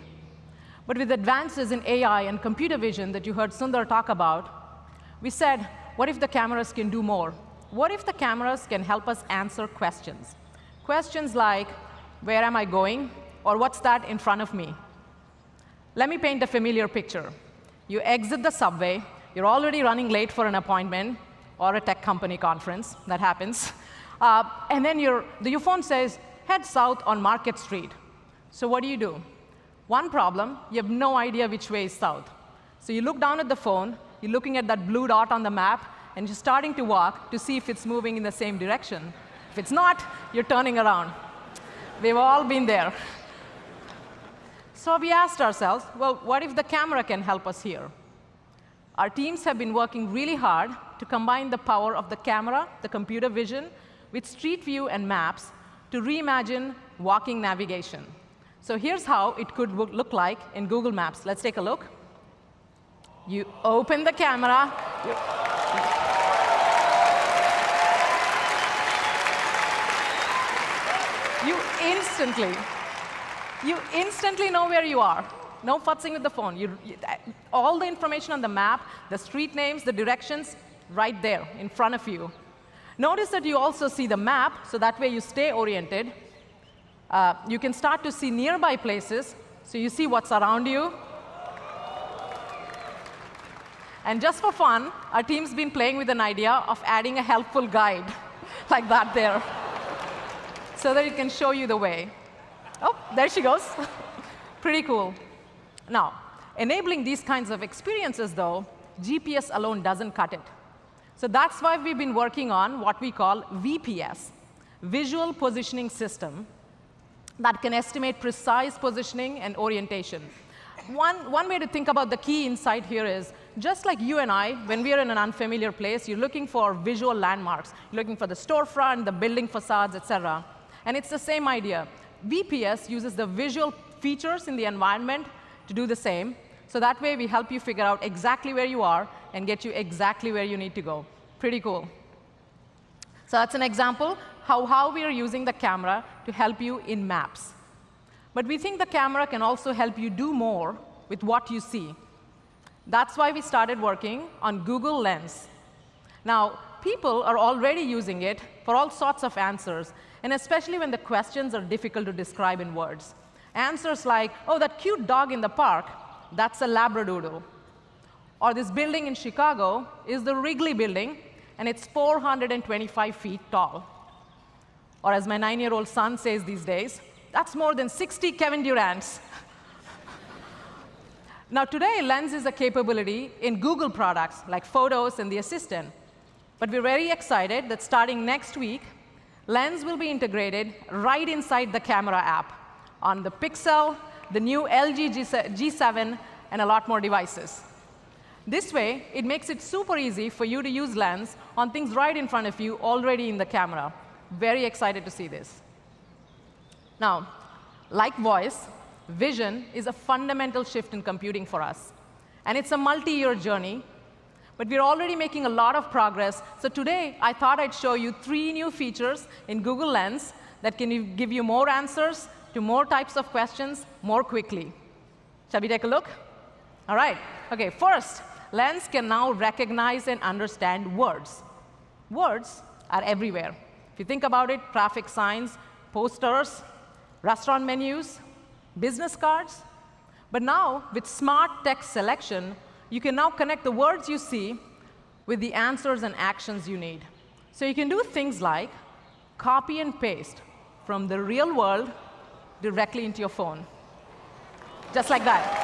But with advances in AI and computer vision that you heard Sundar talk about, we said, what if the cameras can do more? What if the cameras can help us answer questions? Questions like, where am I going? Or what's that in front of me? Let me paint a familiar picture. You exit the subway. You're already running late for an appointment or a tech company conference. That happens. And then your phone says, head south on Market Street. So what do? One problem, you have no idea which way is south. So you look down at the phone, you're looking at that blue dot on the map, and you're starting to walk to see if it's moving in the same direction. If it's not, you're turning around. We've all been there. So we asked ourselves, well, what if the camera can help us here? Our teams have been working really hard to combine the power of the camera, the computer vision, with Street View and maps to reimagine walking navigation. So here's how it could look like in Google Maps. Let's take a look. You open the camera. You instantly know where you are. No futzing with the phone. All the information on the map, the street names, the directions, right there in front of you. Notice that you also see the map, so that way you stay oriented. You can start to see nearby places, so you see what's around you. And just for fun, our team's been playing with an idea of adding a helpful guide like that there, so that it can show you the way. Oh, there she goes. Pretty cool. Now, enabling these kinds of experiences, though, GPS alone doesn't cut it. So that's why we've been working on what we call VPS, Visual Positioning System, that can estimate precise positioning and orientation. One way to think about the key insight here is, just like you and I, when we are in an unfamiliar place, you're looking for visual landmarks. You're looking for the storefront, the building facades, et cetera. And it's the same idea. VPS uses the visual features in the environment to do the same. So that way, we help you figure out exactly where you are and get you exactly where you need to go. Pretty cool. So that's an example how we are using the camera to help you in maps. But we think the camera can also help you do more with what you see. That's why we started working on Google Lens. Now, people are already using it for all sorts of answers, and especially when the questions are difficult to describe in words. Answers like, oh, that cute dog in the park, that's a Labradoodle. Or this building in Chicago is the Wrigley Building, and it's 425 feet tall. Or as my 9-year-old son says these days, that's more than 60 Kevin Durants. Now, today, Lens is a capability in Google products like Photos and the Assistant. But we're very excited that starting next week, Lens will be integrated right inside the camera app on the Pixel, the new LG G7, and a lot more devices. This way, it makes it super easy for you to use Lens on things right in front of you already in the camera. Very excited to see this. Now, like voice, vision is a fundamental shift in computing for us. And it's a multi-year journey. But we're already making a lot of progress. So today, I thought I'd show you 3 new features in Google Lens that can give you more answers to more types of questions more quickly. Shall we take a look? All right. OK, first, Lens can now recognize and understand words. Words are everywhere. If you think about it, traffic signs, posters, restaurant menus, business cards. But now, with smart text selection, you can now connect the words you see with the answers and actions you need. So you can do things like copy and paste from the real world directly into your phone, just like that.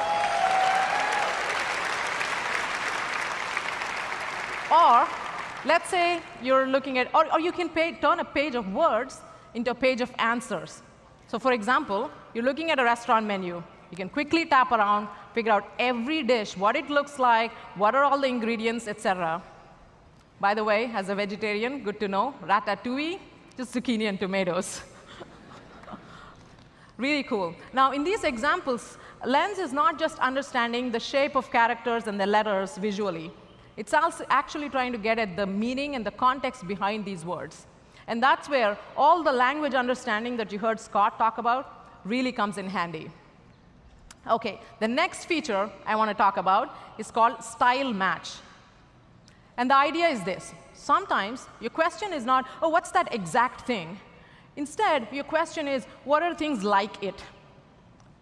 Or let's say you're looking at, or you can turn a page of words into a page of answers. So for example, you're looking at a restaurant menu. You can quickly tap around, figure out every dish, what it looks like, what are all the ingredients, etc. By the way, as a vegetarian, good to know, ratatouille, just zucchini and tomatoes. Really cool. Now, in these examples, Lens is not just understanding the shape of characters and the letters visually. It's also actually trying to get at the meaning and the context behind these words. And that's where all the language understanding that you heard Scott talk about really comes in handy. OK, the next feature I want to talk about is called style match. And the idea is this. Sometimes your question is not, oh, what's that exact thing? Instead, your question is, what are things like it?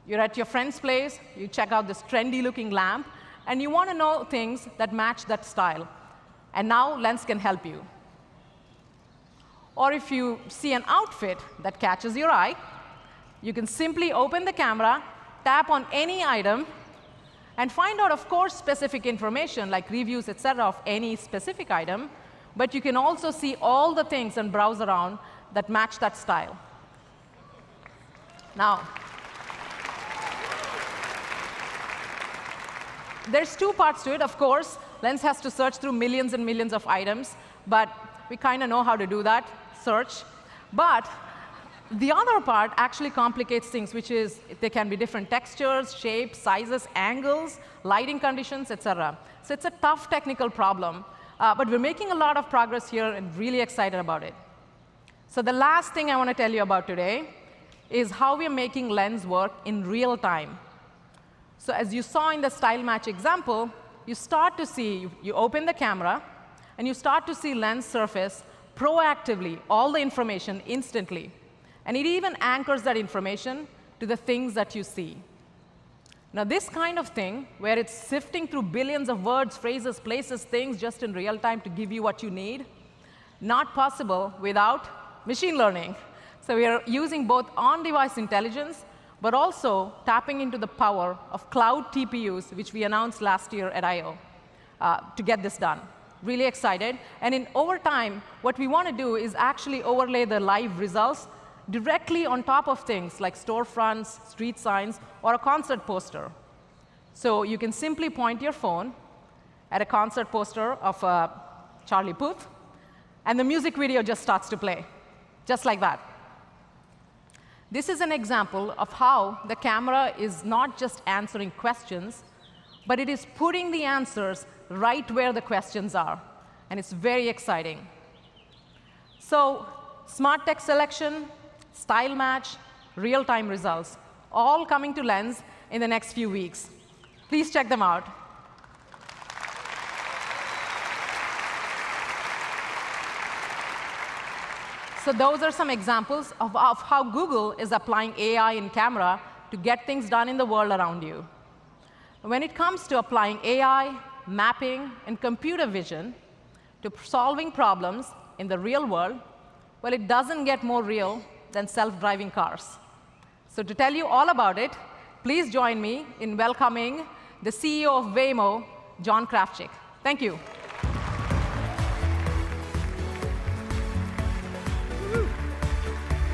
You're at your friend's place, you check out this trendy-looking lamp, and you want to know things that match that style. And now Lens can help you. Or if you see an outfit that catches your eye, you can simply open the camera, tap on any item, and find out, of course, specific information like reviews, etc., of any specific item. But you can also see all the things and browse around that match that style. Now, there's two parts to it. Of course, Lens has to search through millions and millions of items, but we kind of know how to do that, search. But the other part actually complicates things, which is there can be different textures, shapes, sizes, angles, lighting conditions, etc. So it's a tough technical problem, but we're making a lot of progress here and really excited about it. So the last thing I want to tell you about today is how we're making Lens work in real time. So as you saw in the style match example, you start to see, you open the camera, and you start to see Lens surface proactively all the information instantly. And it even anchors that information to the things that you see. Now, this kind of thing, where it's sifting through billions of words, phrases, places, things just in real time to give you what you need, not possible without machine learning. So we are using both on-device intelligence, but also tapping into the power of cloud TPUs, which we announced last year at I/O, to get this done. Really excited. And over time, what we want to do is actually overlay the live results directly on top of things like storefronts, street signs, or a concert poster. So you can simply point your phone at a concert poster of Charlie Puth, and the music video just starts to play, just like that. This is an example of how the camera is not just answering questions, but it is putting the answers right where the questions are. And it's very exciting. So smart text selection, style match, real-time results, all coming to Lens in the next few weeks. Please check them out. So those are some examples of how Google is applying AI in camera to get things done in the world around you. When it comes to applying AI, mapping, and computer vision to solving problems in the real world, well, it doesn't get more real than self-driving cars. So to tell you all about it, please join me in welcoming the CEO of Waymo, John Krafchick. Thank you.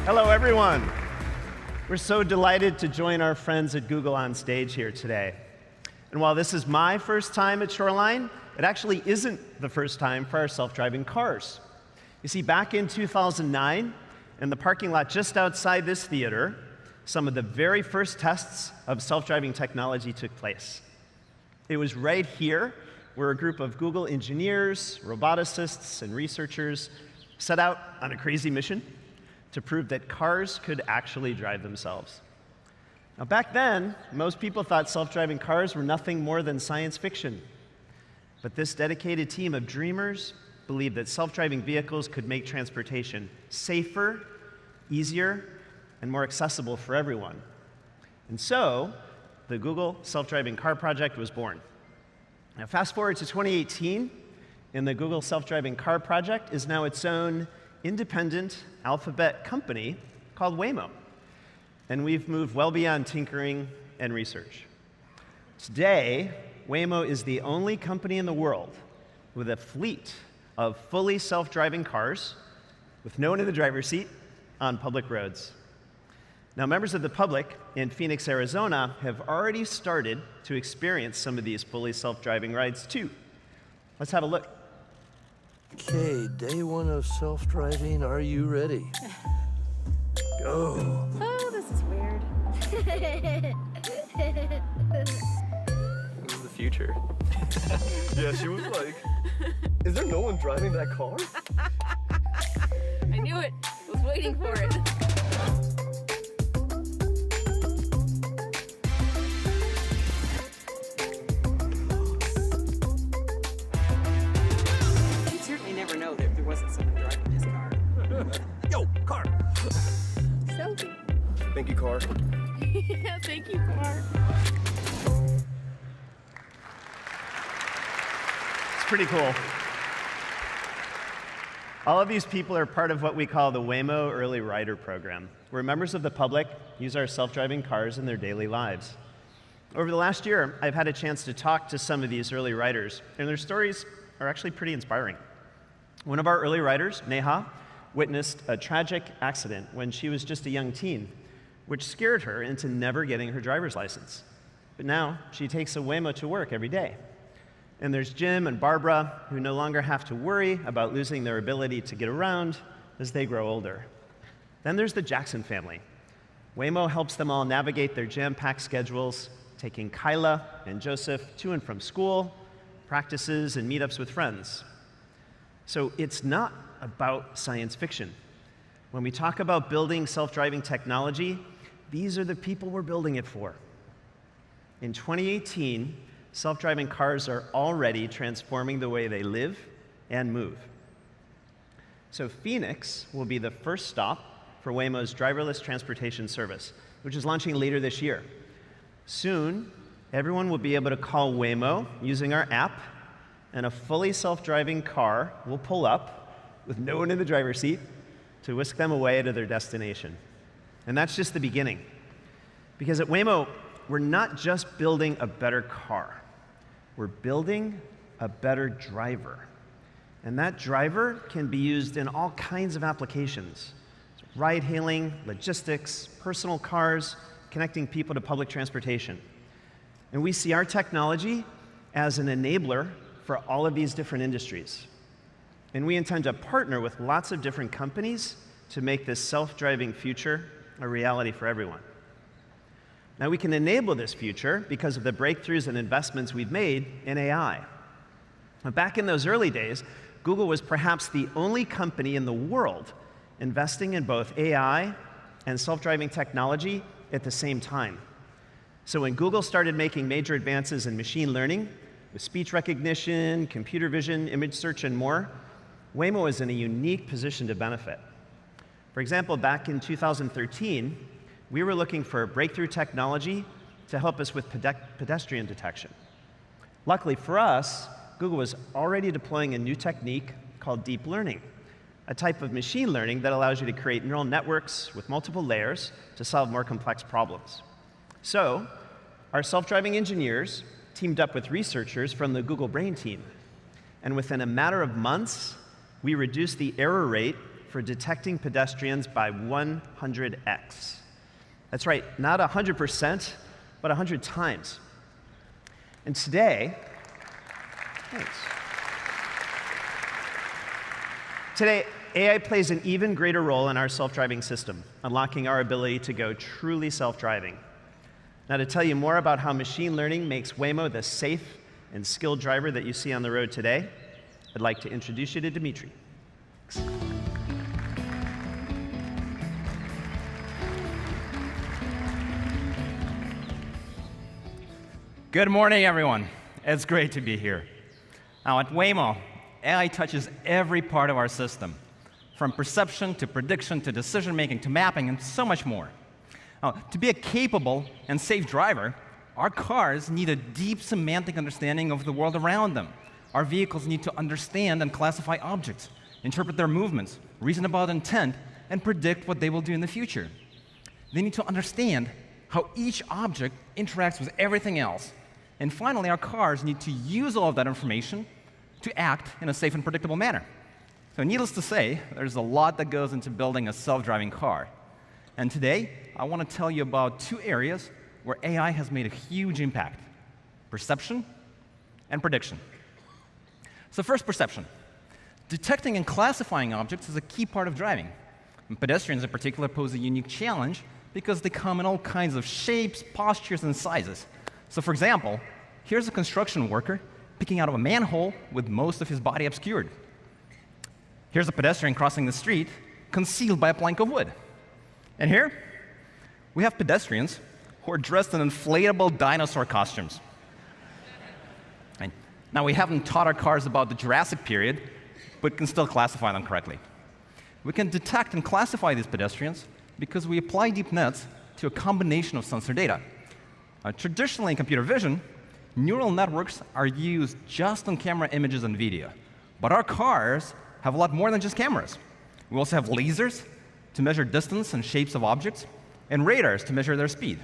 Hello, everyone. We're so delighted to join our friends at Google on stage here today. And while this is my first time at Shoreline, it actually isn't the first time for our self-driving cars. You see, back in 2009, in the parking lot just outside this theater, some of the very first tests of self-driving technology took place. It was right here where a group of Google engineers, roboticists, and researchers set out on a crazy mission to prove that cars could actually drive themselves. Now, back then, most people thought self-driving cars were nothing more than science fiction. But this dedicated team of dreamers believed that self-driving vehicles could make transportation safer, easier, and more accessible for everyone. And so, the Google Self-Driving Car Project was born. Now, fast forward to 2018, and the Google Self-Driving Car Project is now its own independent alphabet company called Waymo. And we've moved well beyond tinkering and research. Today, Waymo is the only company in the world with a fleet of fully self-driving cars with no one in the driver's seat on public roads. Now, members of the public in Phoenix, Arizona have already started to experience some of these fully self-driving rides too. Let's have a look. Okay, day one of self-driving. Are you ready? Go. Oh, this is weird. This is the future. Yeah, she was like, is there no one driving that car? I knew it. I was waiting for it. You'd certainly never know that if there wasn't someone driving this car. Yo, car! Selfie. Thank you, car. Thank you, car. It's pretty cool. All of these people are part of what we call the Waymo Early Rider Program, where members of the public use our self-driving cars in their daily lives. Over the last year, I've had a chance to talk to some of these early riders, and their stories are actually pretty inspiring. One of our early riders, Neha, witnessed a tragic accident when she was just a young teen, which scared her into never getting her driver's license. But now she takes a Waymo to work every day. And there's Jim and Barbara, who no longer have to worry about losing their ability to get around as they grow older. Then there's the Jackson family. Waymo helps them all navigate their jam-packed schedules, taking Kyla and Joseph to and from school, practices, and meetups with friends. So it's not about science fiction. When we talk about building self-driving technology, these are the people we're building it for. In 2018, self-driving cars are already transforming the way they live and move. So Phoenix will be the first stop for Waymo's driverless transportation service, which is launching later this year. Soon, everyone will be able to call Waymo using our app, and a fully self-driving car will pull up with no one in the driver's seat to whisk them away to their destination. And that's just the beginning. Because at Waymo, we're not just building a better car. We're building a better driver. And that driver can be used in all kinds of applications. Ride-hailing, logistics, personal cars, connecting people to public transportation. And we see our technology as an enabler for all of these different industries. And we intend to partner with lots of different companies to make this self-driving future a reality for everyone. Now, we can enable this future because of the breakthroughs and investments we've made in AI. Now, back in those early days, Google was perhaps the only company in the world investing in both AI and self-driving technology at the same time. So when Google started making major advances in machine learning, with speech recognition, computer vision, image search, and more, Waymo was in a unique position to benefit. For example, back in 2013, we were looking for breakthrough technology to help us with pedestrian detection. Luckily for us, Google was already deploying a new technique called deep learning, a type of machine learning that allows you to create neural networks with multiple layers to solve more complex problems. So, our self-driving engineers teamed up with researchers from the Google Brain team. And within a matter of months, we reduced the error rate for detecting pedestrians by 100x. That's right, not 100%, but 100 times. And today, AI plays an even greater role in our self-driving system, unlocking our ability to go truly self-driving. Now, to tell you more about how machine learning makes Waymo the safe and skilled driver that you see on the road today, I'd like to introduce you to Dimitri. Thanks. Good morning, everyone. It's great to be here. Now, at Waymo, AI touches every part of our system, from perception to prediction to decision-making to mapping and so much more. Now, to be a capable and safe driver, our cars need a deep semantic understanding of the world around them. Our vehicles need to understand and classify objects, interpret their movements, reason about intent, and predict what they will do in the future. They need to understand how each object interacts with everything else. And finally, our cars need to use all of that information to act in a safe and predictable manner. So needless to say, there's a lot that goes into building a self-driving car. And today, I want to tell you about two areas where AI has made a huge impact: perception and prediction. So first, perception. Detecting and classifying objects is a key part of driving. And pedestrians in particular pose a unique challenge because they come in all kinds of shapes, postures, and sizes. So for example, here's a construction worker picking out of a manhole with most of his body obscured. Here's a pedestrian crossing the street, concealed by a plank of wood. And here, we have pedestrians who are dressed in inflatable dinosaur costumes. And now, we haven't taught our cars about the Jurassic period, but can still classify them correctly. We can detect and classify these pedestrians because we apply deep nets to a combination of sensor data. Traditionally, in computer vision, neural networks are used just on camera images and video. But our cars have a lot more than just cameras. We also have lasers to measure distance and shapes of objects, and radars to measure their speed.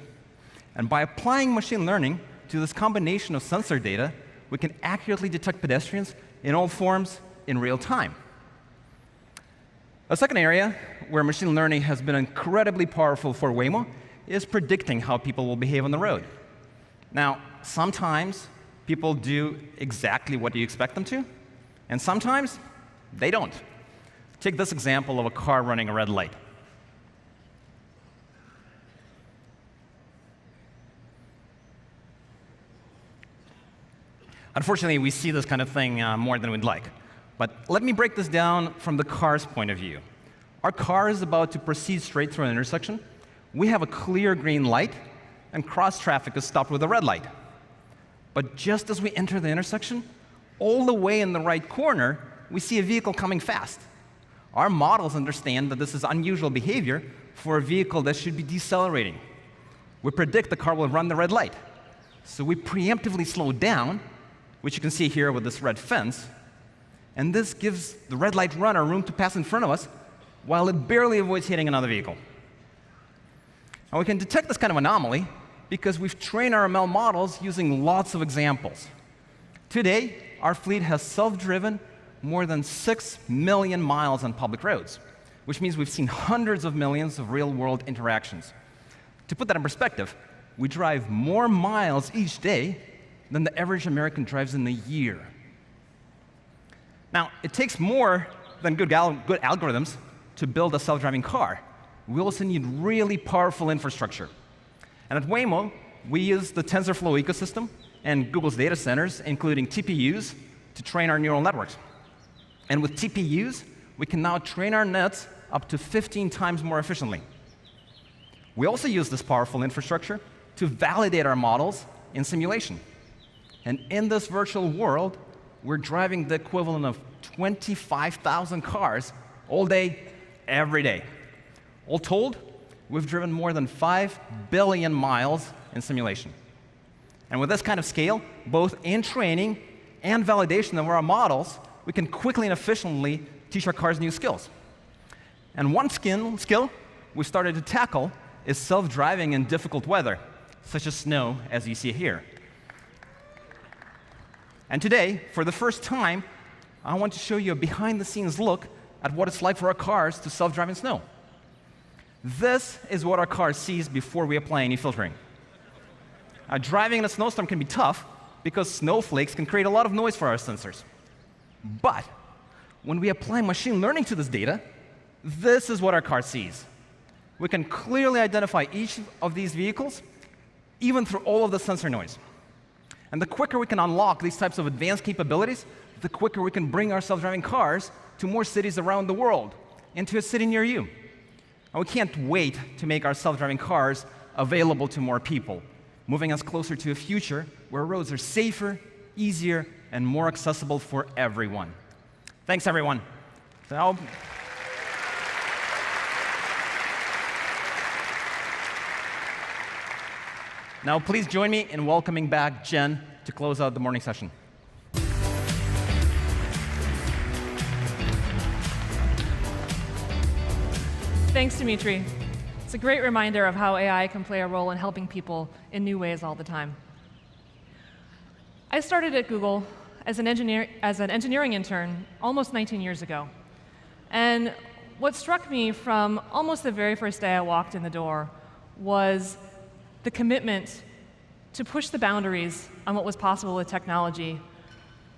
And by applying machine learning to this combination of sensor data, we can accurately detect pedestrians in all forms in real time. A second area where machine learning has been incredibly powerful for Waymo is predicting how people will behave on the road. Now, sometimes people do exactly what you expect them to, and sometimes they don't. Take this example of a car running a red light. Unfortunately, we see this kind of thing more than we'd like. But let me break this down from the car's point of view. Our car is about to proceed straight through an intersection. We have a clear green light, and cross-traffic is stopped with a red light. But just as we enter the intersection, all the way in the right corner, we see a vehicle coming fast. Our models understand that this is unusual behavior for a vehicle that should be decelerating. We predict the car will run the red light. So we preemptively slow down, which you can see here with this red fence. And this gives the red light runner room to pass in front of us while it barely avoids hitting another vehicle. Now, we can detect this kind of anomaly because we've trained our ML models using lots of examples. Today, our fleet has self-driven more than 6 million miles on public roads, which means we've seen hundreds of millions of real-world interactions. To put that in perspective, we drive more miles each day than the average American drives in a year. Now, it takes more than good algorithms to build a self-driving car. We also need really powerful infrastructure. And at Waymo, we use the TensorFlow ecosystem and Google's data centers, including TPUs, to train our neural networks. And with TPUs, we can now train our nets up to 15 times more efficiently. We also use this powerful infrastructure to validate our models in simulation. And in this virtual world, we're driving the equivalent of 25,000 cars all day, every day. All told, we've driven more than 5 billion miles in simulation. And with this kind of scale, both in training and validation of our models, we can quickly and efficiently teach our cars new skills. And one skill we started to tackle is self-driving in difficult weather, such as snow, as you see here. And today, for the first time, I want to show you a behind-the-scenes look at what it's like for our cars to self-drive in snow. This is what our car sees before we apply any filtering. Driving in a snowstorm can be tough because snowflakes can create a lot of noise for our sensors. But when we apply machine learning to this data, this is what our car sees. We can clearly identify each of these vehicles, even through all of the sensor noise. And the quicker we can unlock these types of advanced capabilities, the quicker we can bring our self-driving cars to more cities around the world, and to a city near you. And we can't wait to make our self-driving cars available to more people, moving us closer to a future where roads are safer, easier, and more accessible for everyone. Thanks, everyone. Now, please join me in welcoming back Jen to close out the morning session. Thanks, Dimitri. It's a great reminder of how AI can play a role in helping people in new ways all the time. I started at Google as an engineering intern almost 19 years ago. And what struck me from almost the very first day I walked in the door was the commitment to push the boundaries on what was possible with technology,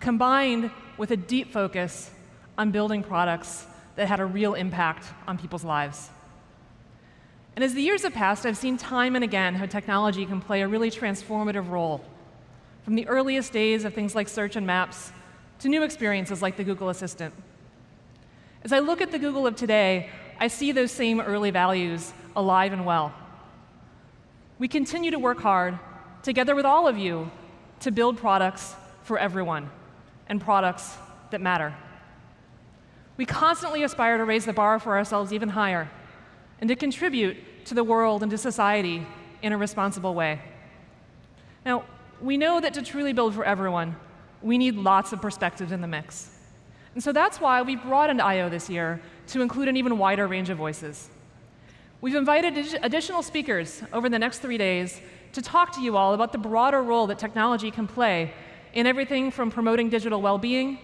combined with a deep focus on building products that had a real impact on people's lives. And as the years have passed, I've seen time and again how technology can play a really transformative role, from the earliest days of things like search and maps to new experiences like the Google Assistant. As I look at the Google of today, I see those same early values alive and well. We continue to work hard, together with all of you, to build products for everyone, and products that matter. We constantly aspire to raise the bar for ourselves even higher, and to contribute to the world and to society in a responsible way. Now, we know that to truly build for everyone, we need lots of perspectives in the mix. And so that's why we broadened I/O this year to include an even wider range of voices. We've invited additional speakers over the next 3 days to talk to you all about the broader role that technology can play in everything from promoting digital well-being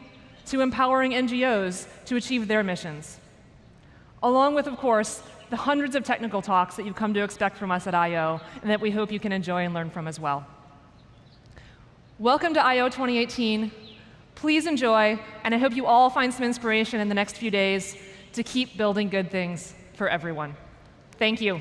to empowering NGOs to achieve their missions. Along with, of course, the hundreds of technical talks that you've come to expect from us at I/O and that we hope you can enjoy and learn from as well. Welcome to I/O 2018. Please enjoy, and I hope you all find some inspiration in the next few days to keep building good things for everyone. Thank you.